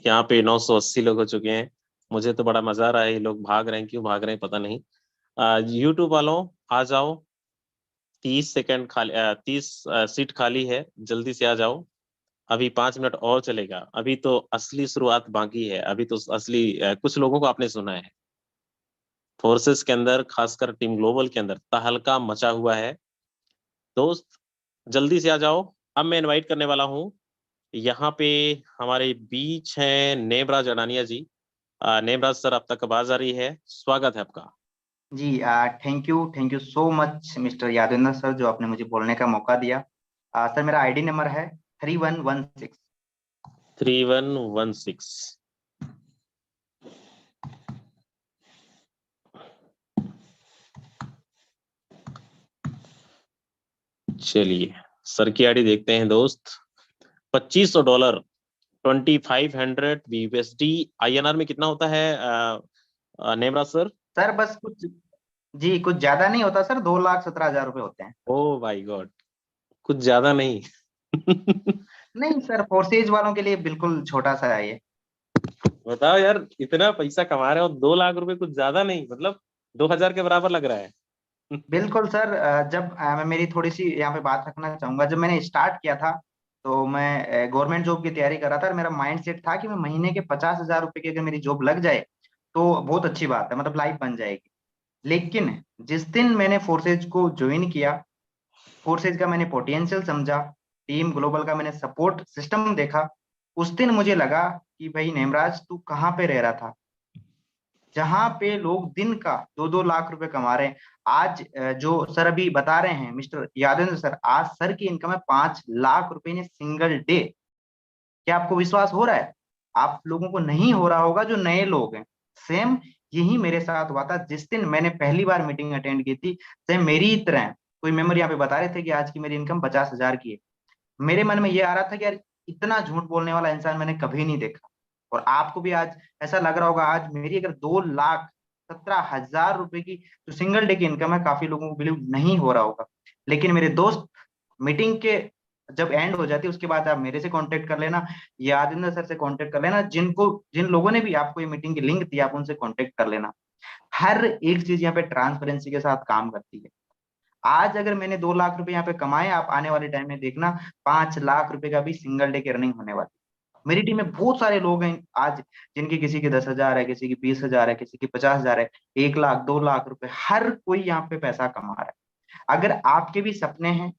यहाँ पे 980 लोग हो चुके हैं। मुझे तो बड़ा मजा आ रहा है, ये लोग भाग रहे हैं, क्यों भाग रहे हैं पता नहीं। यूट्यूब वालों आ जाओ, 30 सेकंड खाली, 30 सीट खाली है, जल्दी से आ जाओ। अभी 5 मिनट और चलेगा, अभी तो असली शुरुआत बाकी है। अभी तो असली कुछ लोगों को आपने सुना है, फोर्सेस के अंदर, खासकर टीम ग्लोबल के अंदर तहलका मचा हुआ है। दोस्त जल्दी से आ जाओ। अब मैं इनवाइट करने वाला हूँ, यहाँ पे हमारे बीच हैं नेमराज अडानिया जी। नेमराज सर, आप तक आवाज आ रही है, स्वागत है आपका। जी thank you so much mister Yadvendra sir, जो आपने मुझे बोलने का मौका दिया। सर मेरा आईडी नंबर है 3116। 3116। चलिए सर की आईडी देखते हैं दोस्त। $2500, 2500 USD, INR में कितना होता है नेमराज सर? सर बस कुछ ज्यादा नहीं होता सर, 2,17,000 रुपए होते हैं। ओ माय गॉड, कुछ ज्यादा नहीं। नहीं सर, फोर्सेज वालों के लिए बिल्कुल छोटा सा है ये। बताओ यार, इतना पैसा कमा रहे हो, 2 लाख रुपए कुछ ज्यादा नहीं, मतलब 2000 के बराबर लग रहा है। बिल्कुल सर। जब मैं मेरी थोड़ी सी यहाँ पे बात रखना चाहूंगा, जब मैंने स्टार्ट किया था तो मैं गवर्नमेंट जॉब की तैयारी कर रहा था, और मेरा माइंड सेट था कि मैं महीने के 50,000 रुपए की अगर मेरी जॉब लग जाए तो बहुत अच्छी बात है, मतलब लाइफ बन जाएगी। लेकिन जिस दिन मैंने फोर्सेज को ज्वाइन किया, फोर्सेज का मैंने पोटेंशियल समझा, टीम ग्लोबल का मैंने सपोर्ट सिस्टम देखा, उस दिन मुझे लगा कि भाई नेमराज तू कहाँ पे रह रहा था, जहां पे लोग दिन का 2-2 लाख रुपए कमा रहे हैं। आज जो सर अभी बता रहे हैं मिस्टर यादवेंद्र सर, आज सर की इनकम है 5 लाख रुपए इन सिंगल डे। क्या आपको विश्वास हो रहा है? आप लोगों को नहीं हो रहा होगा जो नए लोग हैं। सेम यही मेरे साथ हुआ था जिस दिन मैंने पहली बार मीटिंग अटेंड की थी। सेम मेरी ही तरह कोई मेंबर यहाँ पे बता रहे थे कि आज की मेरी इनकम 50,000 की है। मेरे मन में ये आ रहा था कि यार इतना झूठ बोलने वाला इंसान मैंने कभी नहीं देखा। और आपको भी आज ऐसा लग रहा होगा, आज मेरी अगर 2,17,000 रुपए की जो सिंगल डे की इनकम है, काफी लोगों को बिलीव नहीं हो रहा होगा। लेकिन मेरे दोस्त, मीटिंग के जब एंड हो जाती है उसके बाद आप मेरे से कांटेक्ट कर लेना, यादेंद्र सर से कांटेक्ट कर लेना, जिन लोगों ने भी आपको ये मीटिंग की लिंक दी आप उनसे कांटेक्ट कर लेना। हर एक चीज यहाँ पे ट्रांसपेरेंसी के साथ काम करती है। आज अगर मैंने 2 लाख रुपए यहाँ पे कमाए, आप आने वाले टाइम में देखना 5 लाख रुपए का भी सिंगल डे की अर्निंग होने वाली। मेरी टीम में बहुत सारे लोग हैं आज, जिनकी किसी की 10,000 है, किसी की 20,000 है, किसी की 50,000 है, 1 लाख 2 लाख रुपए, हर कोई यहाँ पे पैसा कमा रहा है। अगर आपके भी सपने हैं,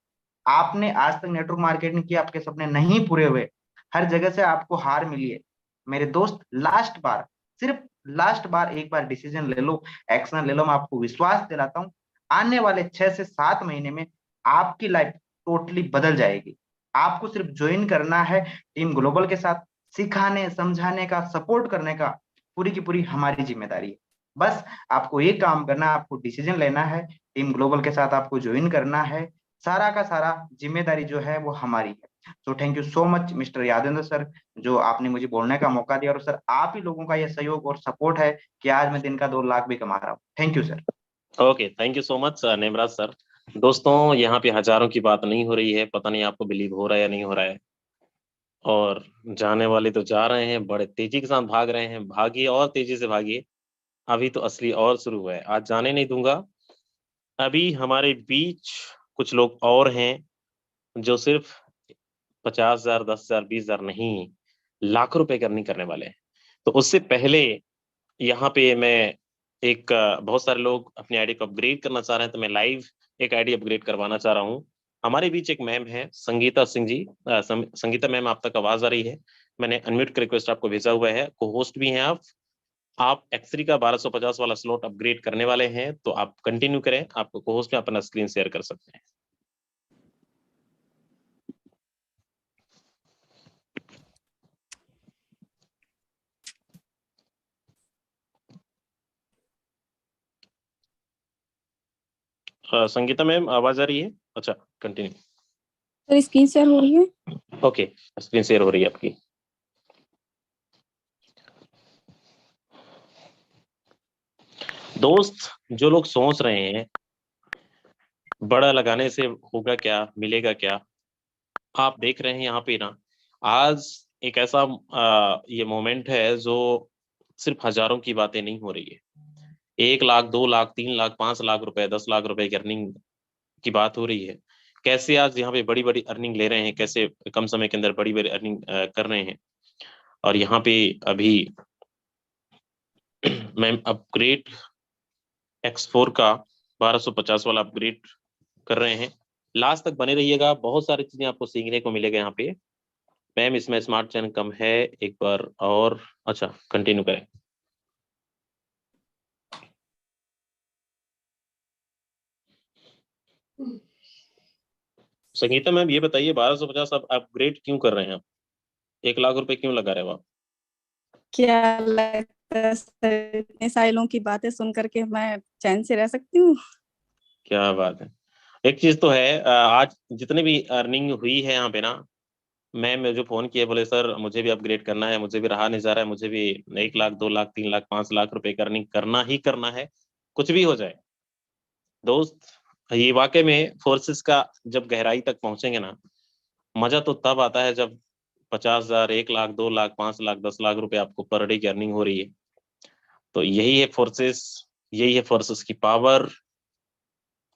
आपने आज तक नेटवर्क मार्केटिंग किया, आपके सपने नहीं पूरे हुए, हर जगह से आपको हार मिली है, मेरे दोस्त लास्ट बार, सिर्फ लास्ट बार एक बार डिसीजन ले लो, एक्शन ले लो। मैं आपको विश्वास दिलाता हूँ आने वाले 6 से 7 महीने में आपकी लाइफ टोटली बदल जाएगी। आपको सिर्फ ज्वाइन करना है टीम ग्लोबल के साथ, सिखाने समझाने का, सपोर्ट करने का पूरी की पूरी हमारी जिम्मेदारी है। बस आपको ये काम करना है, आपको डिसीजन लेना है, टीम ग्लोबल के साथ आपको ज्वाइन करना है, सारा का सारा जिम्मेदारी जो है वो हमारी है। तो thank you so much mister Yadvendra sir, जो आपने मुझे बोलने का मौका दिया, और सर आप ही लोगों का ये सहयोग और सपोर्ट है कि आज मैं दिन का 2 लाख भी कमा रहा हूँ। Thank you sir. Okay, thank you so much Nemraj sir. दोस्तों यहाँ पे हजारों की बात नहीं हो रही है, पता नहीं आपको बिलीव हो रहा है या नहीं हो रहा है। और जाने वाले तो जा रहे हैं, बड़े तेजी के साथ भाग रहे हैं, भागिए और तेजी से भागिए, अभी तो असली और शुरू हुआ है। आज जाने नहीं दूंगा। अभी हमारे बीच कुछ लोग और हैं जो सिर्फ 50,000, 10,000, 20,000 नहीं, लाखों रुपए की अर्निंग करने वाले हैं। तो उससे पहले यहाँ पे मैं बहुत सारे लोग अपनी आईडी को अपग्रेड करना चाह रहे हैं, तो मैं लाइव एक आईडी अपग्रेड करवाना चाह रहा हूँ। हमारे बीच एक मैम है, संगीता सिंह जी। संगीता मैम, आप तक आवाज आ रही है? मैंने अनम्यूट का रिक्वेस्ट आपको भेजा हुआ है, को होस्ट भी हैं आप X3 का 1250 वाला स्लॉट अपग्रेड करने वाले हैं, तो आप कंटिन्यू करें। आपको को होस्ट में अपना स्क्रीन शेयर कर सकते हैं। संगीता मैम, आवाज आ रही है? अच्छा, कंटिन्यू। सर स्क्रीन शेयर हो रही है? ओके, स्क्रीन शेयर हो रही है आपकी। दोस्त, जो लोग सोच रहे हैं बड़ा लगाने से होगा क्या, मिलेगा क्या, आप देख रहे हैं यहाँ पे ना, आज एक ऐसा ये मोमेंट है जो सिर्फ हजारों की बातें नहीं हो रही है। 1 लाख, 2 लाख, 3 लाख, 5 लाख रुपए, 10 लाख रुपए की अर्निंग की बात हो रही है। कैसे आज यहाँ पे बड़ी बड़ी अर्निंग ले रहे हैं, कैसे कम समय के अंदर बड़ी बड़ी अर्निंग कर रहे हैं। और यहाँ पे अभी मैं अपग्रेड X4 का 1250 वाला अपग्रेड कर रहे हैं। लास्ट तक बने रहिएगा, बहुत सारी चीजें आपको सीखने को मिलेगा यहाँ पे। मैम, इसमें स्मार्ट चैनल कम है, एक बार और। अच्छा, कंटिन्यू करें। संगीता मैम, ये बताइए 1250 आप अपग्रेड क्यों कर रहे हैं? आप 1 लाख रुपए क्यों लगा रहे हो आप? क्या लगता है सर, इतने सारे लोगों की बातें सुन करके मैं चैन से रह सकती हूँ? क्या बात है। एक चीज तो है, आज जितने भी अर्निंग हुई है यहाँ पे ना, मैम जो फोन किए बोले सर मुझे भी अपग्रेड करना है, मुझे भी रहा नहीं जा रहा है, मुझे भी 1 लाख, 2 लाख, 3 लाख, 5 लाख रुपए की अर्निंग करना ही करना है, कुछ भी हो जाए। दोस्त, ये वाकई में फोर्सेस का जब गहराई तक पहुंचेंगे ना, मजा तो तब आता है जब 50,000, 1 लाख, 2 लाख, 5 लाख, 10 लाख रुपए आपको पर डे की अर्निंग हो रही है। तो यही है फोर्सेस, यही है फोर्सेस की पावर।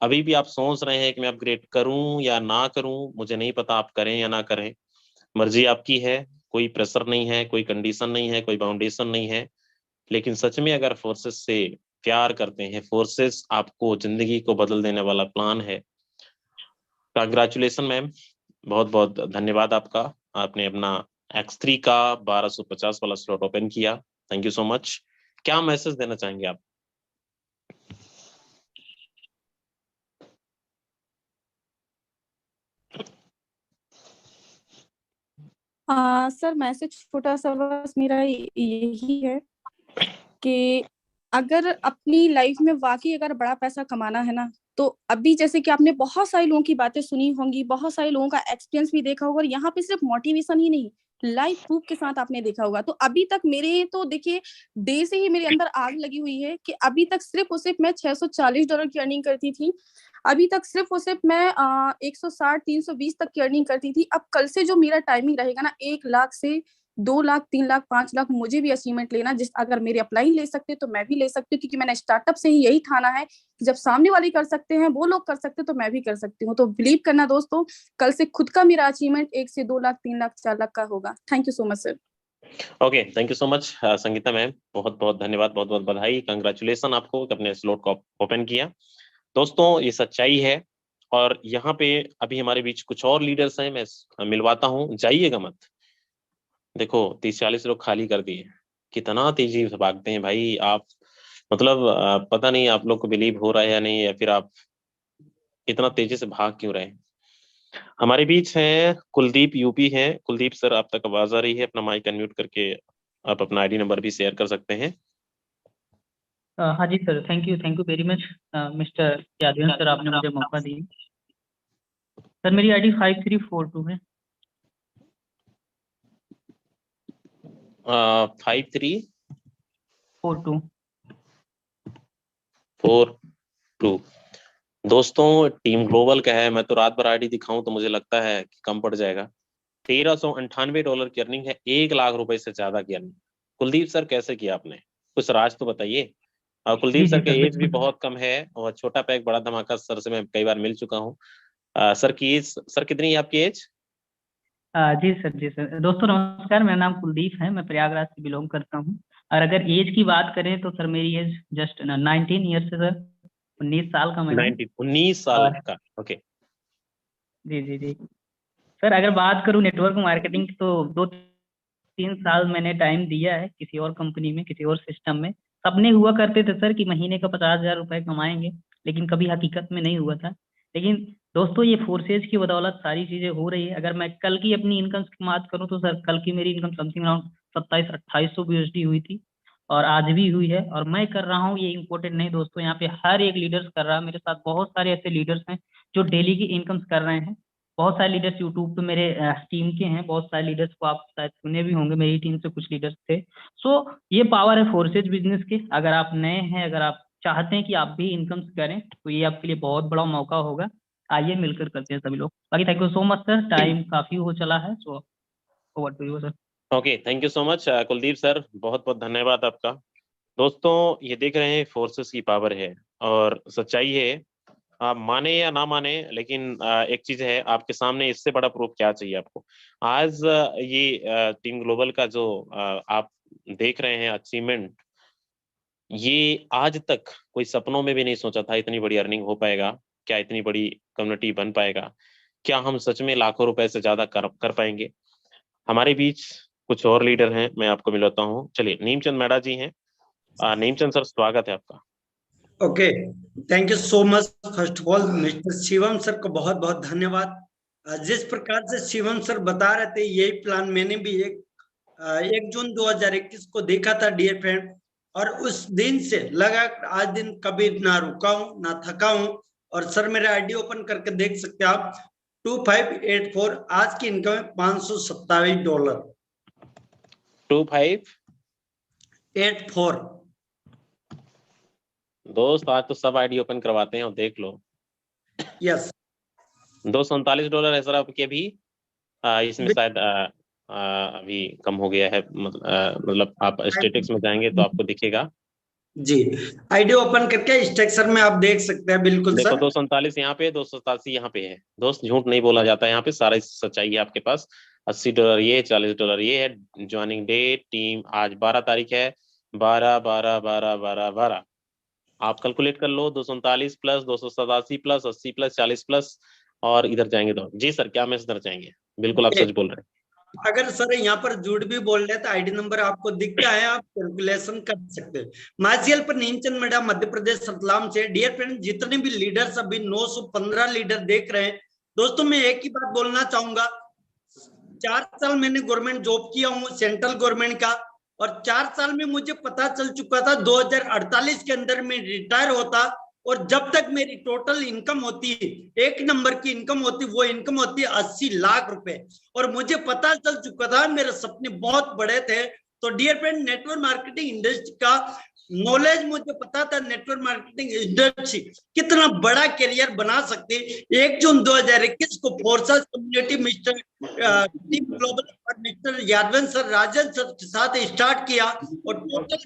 अभी भी आप सोच रहे हैं कि मैं अपग्रेड करूं या ना करूं, मुझे नहीं पता, आप करें या ना करें, मर्जी आपकी है। कोई प्रेशर नहीं है, कोई कंडीशन नहीं है, कोई बाउंडेशन नहीं है। लेकिन सच में अगर फोर्सेस से प्यार करते हैं, फोर्सेस आपको जिंदगी को बदल देने वाला प्लान है। कांग्रेचुलेशन मैम, बहुत बहुत धन्यवाद आपका। आपने अपना X3 का 1250 वाला स्लॉट ओपन किया, थैंक यू सो मच। क्या मैसेज देना चाहेंगे आप? सर मैसेज छोटा सा बस मेरा यही है कि अगर अपनी लाइफ में वाकई अगर बड़ा पैसा कमाना है ना, तो अभी जैसे कि आपने बहुत सारे लोगों की बातें सुनी होंगी, बहुत सारे लोगों का एक्सपीरियंस भी देखा होगा, और यहाँ पे सिर्फ मोटिवेशन ही नहीं, लाइव प्रूफ के साथ आपने देखा होगा। तो अभी तक मेरे तो देखिए डे से ही मेरे अंदर आग लगी हुई है कि अभी तक सिर्फ और सिर्फ मैं $640 की अर्निंग करती थी। अभी तक सिर्फ और सिर्फ मैं 160-320 तक की अर्निंग करती थी। अब कल से जो मेरा टाइमिंग रहेगा ना, 1 लाख से 2 लाख, 3 लाख, 5 लाख मुझे भी अचीवमेंट लेना, जिस अगर मेरे अपलाइन ले सकते तो मैं भी ले सकती हूँ, क्योंकि मैंने स्टार्टअप से ही यही ठाना है कि जब सामने वाले कर सकते हैं, वो लोग कर सकते तो मैं भी कर सकती हूँ। तो बिलीव करना दोस्तों, कल से खुद का मेरा अचीवमेंट 1 से 2 लाख, 3 लाख, 4 लाख का होगा। Thank you so much sir. Okay, thank you so much Sangeeta ma'am, बहुत बहुत धन्यवाद, बहुत बहुत बधाई, कंग्रेचुलेशन आपको कि अपने स्लॉट को ओपन किया। दोस्तों, ये सच्चाई है। और यहाँ पे अभी हमारे बीच कुछ और लीडर्स हैं, मैं मिलवाता हूँ, जाइएगा मत। देखो 30-40 लोग खाली कर दिए, कितना तेजी से भागते हैं भाई आप, मतलब पता नहीं आप लोग को बिलीव हो रहा है या नहीं, या फिर आप इतना तेजी से भाग क्यों रहे हैं। हमारे बीच हैं कुलदीप यूपी हैं। कुलदीप सर, आप तक आवाज आ रही है? अपना माइक अनम्यूट करके आप अपना आईडी नंबर भी शेयर कर सकते हैं। हाँ जी sir, thank you very much mister Yadav sir, आपने मुझे मौका दिया। सर मेरी आईडी 5342 है। 5342 दोस्तों, टीम ग्लोबल का है। मैं तो रात भर आईडी दिखाऊं तो मुझे लगता है कि कम पड़ जाएगा। $1398 की अर्निंग है, 1 लाख रुपए से ज्यादा की अर्निंग। कुलदीप सर, कैसे किया आपने? कुछ राज तो बताइए। कुलदीप जी सर जी का सर, एज भी बिल्कुल। बहुत कम है, और छोटा पैक बड़ा धमाका सर से मैं कई बार मिल चुका हूँ। सर की एज, सर कितनी है आपकी एज? जी सर, जी सर। दोस्तों नमस्कार, मेरा नाम कुलदीप है, मैं प्रयागराज से बिलोंग करता हूँ। और अगर एज की बात करें तो सर मेरी एज जस्ट 19 ईयर्स है सर, 19 साल का मैं हूँ। 19 साल और का, ओके। जी जी जी सर, अगर बात करूँ नेटवर्क मार्केटिंग की, तो 2-3 साल मैंने टाइम दिया है किसी और कंपनी में, किसी और सिस्टम में। सपने हुआ करते थे सर कि महीने का 50,000 रुपए कमाएंगे, लेकिन कभी हकीकत में नहीं हुआ था। लेकिन दोस्तों ये फोर्सेज की बदौलत सारी चीजें हो रही है। अगर मैं कल की अपनी इनकम की बात करूँ तो सर कल की मेरी इनकम समथिंग अराउंड 27-2800 USD हुई थी, और आज भी हुई है। और मैं कर रहा हूँ, ये इम्पोर्टेंट नहीं दोस्तों, यहाँ पे हर एक लीडर्स कर रहा है। मेरे साथ बहुत सारे ऐसे लीडर्स हैं जो डेली की इनकम्स कर रहे हैं। बहुत सारे लीडर्स यूट्यूब पे मेरे टीम के हैं, बहुत सारे लीडर्स को आप शायद सुने भी होंगे, मेरी टीम से कुछ लीडर्स थे। सो ये पावर है फोर्सेज बिजनेस के। अगर आप नए हैं, अगर आप चाहते हैं कि आप भी इनकम्स करें, तो ये आपके लिए बहुत बड़ा मौका होगा। आइए मिलकर करते हैं सभी लोग। बाकी thank you so much sir, time काफी हो चला है, so over to you sir. Okay, thank you so much Kuldeep sir, बहुत बहुत धन्यवाद आपका। दोस्तों ये देख रहे हैं फोर्सेस की पावर है, और सच्चाई है, आप माने या ना माने, लेकिन एक चीज है आपके सामने, इससे बड़ा प्रूफ क्या चाहिए आपको। आज ये टीम ग्लोबल का जो आप देख रहे हैं अचीवमेंट, ये आज तक कोई सपनों में भी नहीं सोचा था इतनी बड़ी अर्निंग हो पाएगा, क्या इतनी बड़ी कम्युनिटी बन पाएगा, क्या हम सच में लाखों रुपए से ज्यादा कर पाएंगे। हमारे बीच कुछ और लीडर हैं, मैं आपको मिलाता हूँ। चलिए, नीमचंद मैडा जी हैं। नीमचंद सर, स्वागत है आपका। Okay, thank you so much. First of all mister Shivam sir को बहुत बहुत धन्यवाद। जिस प्रकार से शिवम सर बता रहे थे, यही प्लान मैंने भी 1 जून 2021 को देखा था डियर फ्रेंड, और उस दिन से लगा आज दिन कभी ना रुका हूं ना थका हूं। और सर मेरे आईडी ओपन करके देख सकते हैं आप, 2584 आज की इनकम है $527। 2584 दोस्त, आज तो सब आईडी ओपन करवाते हैं और देख लो। यस, $239 है सर आपके भी। इसमें शायद अभी कम हो गया है, मतलब आप स्टेटिक्स में जाएंगे तो आपको दिखेगा जी। आईडी ओपन करके स्ट्रक्चर में आप देख सकते हैं। बिल्कुल देखो, सर। 239 यहाँ पे, 287 यहाँ पे है। दोस्त झूठ नहीं बोला जाता है यहाँ पे, सारा सच्चाई है आपके पास। $80 ये है, $40 ये है। ज्वाइनिंग डेट टीम आज 12 तारीख है, 12/12/12/12/12। आप कैलकुलेट कर लो, 239 प्लस 287 प्लस 80 प्लस 40 प्लस, और इधर जाएंगे तो जी सर, क्या मैं इधर जाएंगे? बिल्कुल आप सच बोल रहे हैं। अगर सर यहाँ पर झूठ भी बोल रहे हैं तो आईडी नंबर आपको दिखता है, आप कैलकुलेशन कर सकते हैं। मासीएल पर नीमचंद मैडा, मध्य प्रदेश रतलाम से। डियर फ्रेंड, जितने भी लीडर्स अभी 915 लीडर देख रहे हैं, दोस्तों मैं एक ही बात बोलना चाहूंगा। 4 साल मैंने गवर्नमेंट जॉब किया हूँ, सेंट्रल गवर्नमेंट का, और 4 साल में मुझे पता चल चुका था 2048 के अंदर मैं रिटायर होता। और जब तक मेरी टोटल इनकम होती है, 1 नंबर की इनकम होती, वो इनकम होती है 80 लाख रुपए। और मुझे पता चल चुका था, मेरे सपने बहुत बड़े थे। तो dear friend, network marketing industry का नॉलेज मुझे पता था, नेटवर्क मार्केटिंग इंडस्ट्री कितना बड़ा करियर बना सकती है। 1 जून 2021 को forces community mister team global और मिस्टर यादवंत सर, राजन सर के साथ स्टार्ट किया। और टोटल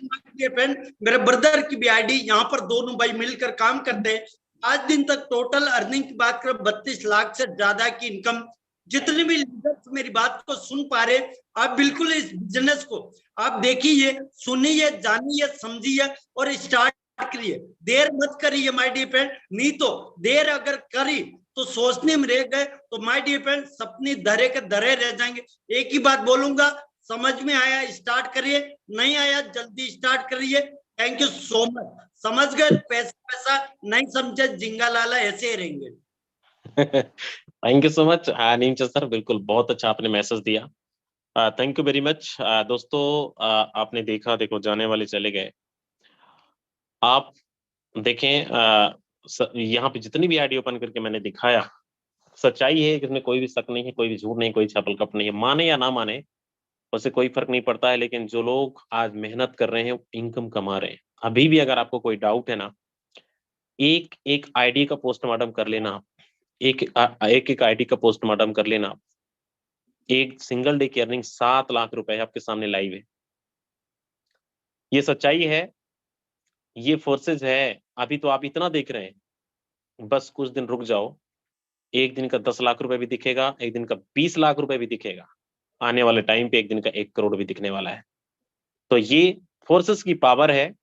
मेरे ब्रदर की भी आईडी, यहाँ पर दोनों भाई मिलकर काम करते हैं। आज दिन तक टोटल अर्निंग की बात करें, 32 लाख से ज्यादा की इनकम। जितने भी लीडर्स मेरी बात को सुन पा रहे, आप बिल्कुल इस बिजनेस को आप देखिए, सुनिए, जानिए, समझिए और स्टार्ट करिए। देर मत करिए माय डियर फ्रेंड, नहीं तो देर अगर करी तो सोचने में रह गए तो माय डियर फ्रेंड सपने धरे के धरे रह जाएंगे। एक ही बात बोलूंगा, समझ में आया स्टार्ट करिए, नहीं आया जल्दी स्टार्ट करिए। Thank you so much. समझ गए? पैसा पैसा, नहीं समझे जिंगा लाला, ऐसे ही रहेंगे। Thank you so much Neemchand sir, बिल्कुल बहुत अच्छा आपने मैसेज दिया। Thank you very much. दोस्तों आपने देखा, देखो जाने वाले चले गए। आप देखें, यहाँ पे जितनी भी आईडी ओपन करके मैंने दिखाया, सच्चाई है कि इसमें कोई भी शक नहीं है, कोई भी झूठ नहीं, कोई छपल कप नहीं है। माने या ना माने उससे कोई फर्क नहीं पड़ता है, लेकिन जो लोग आज मेहनत कर रहे हैं, इनकम कमा रहे हैं। अभी भी अगर आपको कोई डाउट है ना, एक एक आईडी का पोस्टमार्टम कर लेना आप, एक आईडी का पोस्टमार्टम कर लेना आप। एक सिंगल डे की अर्निंग 7 लाख रुपए आपके सामने लाइव है। ये सच्चाई है, ये फोर्सेज है। अभी तो आप इतना देख रहे हैं, बस कुछ दिन रुक जाओ, एक दिन का 10 लाख रुपए भी दिखेगा, एक दिन का 20 लाख रुपए भी दिखेगा, आने वाले टाइम पे एक दिन का 1 करोड़ भी दिखने वाला है। तो ये फोर्सेस की पावर है,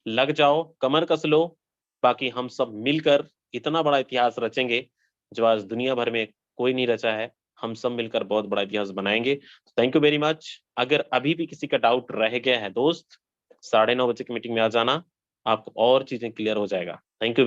लग जाओ, कमर कस लो, बाकी हम सब मिलकर इतना बड़ा इतिहास रचेंगे जो आज दुनिया भर में कोई नहीं रचा है। हम सब मिलकर बहुत बड़ा इतिहास बनाएंगे। Thank you very much. अगर अभी भी किसी का डाउट रह गया है दोस्त, 9:30 बजे की मीटिंग में आ जाना, आपको और चीजें क्लियर हो जाएगा। Thank you.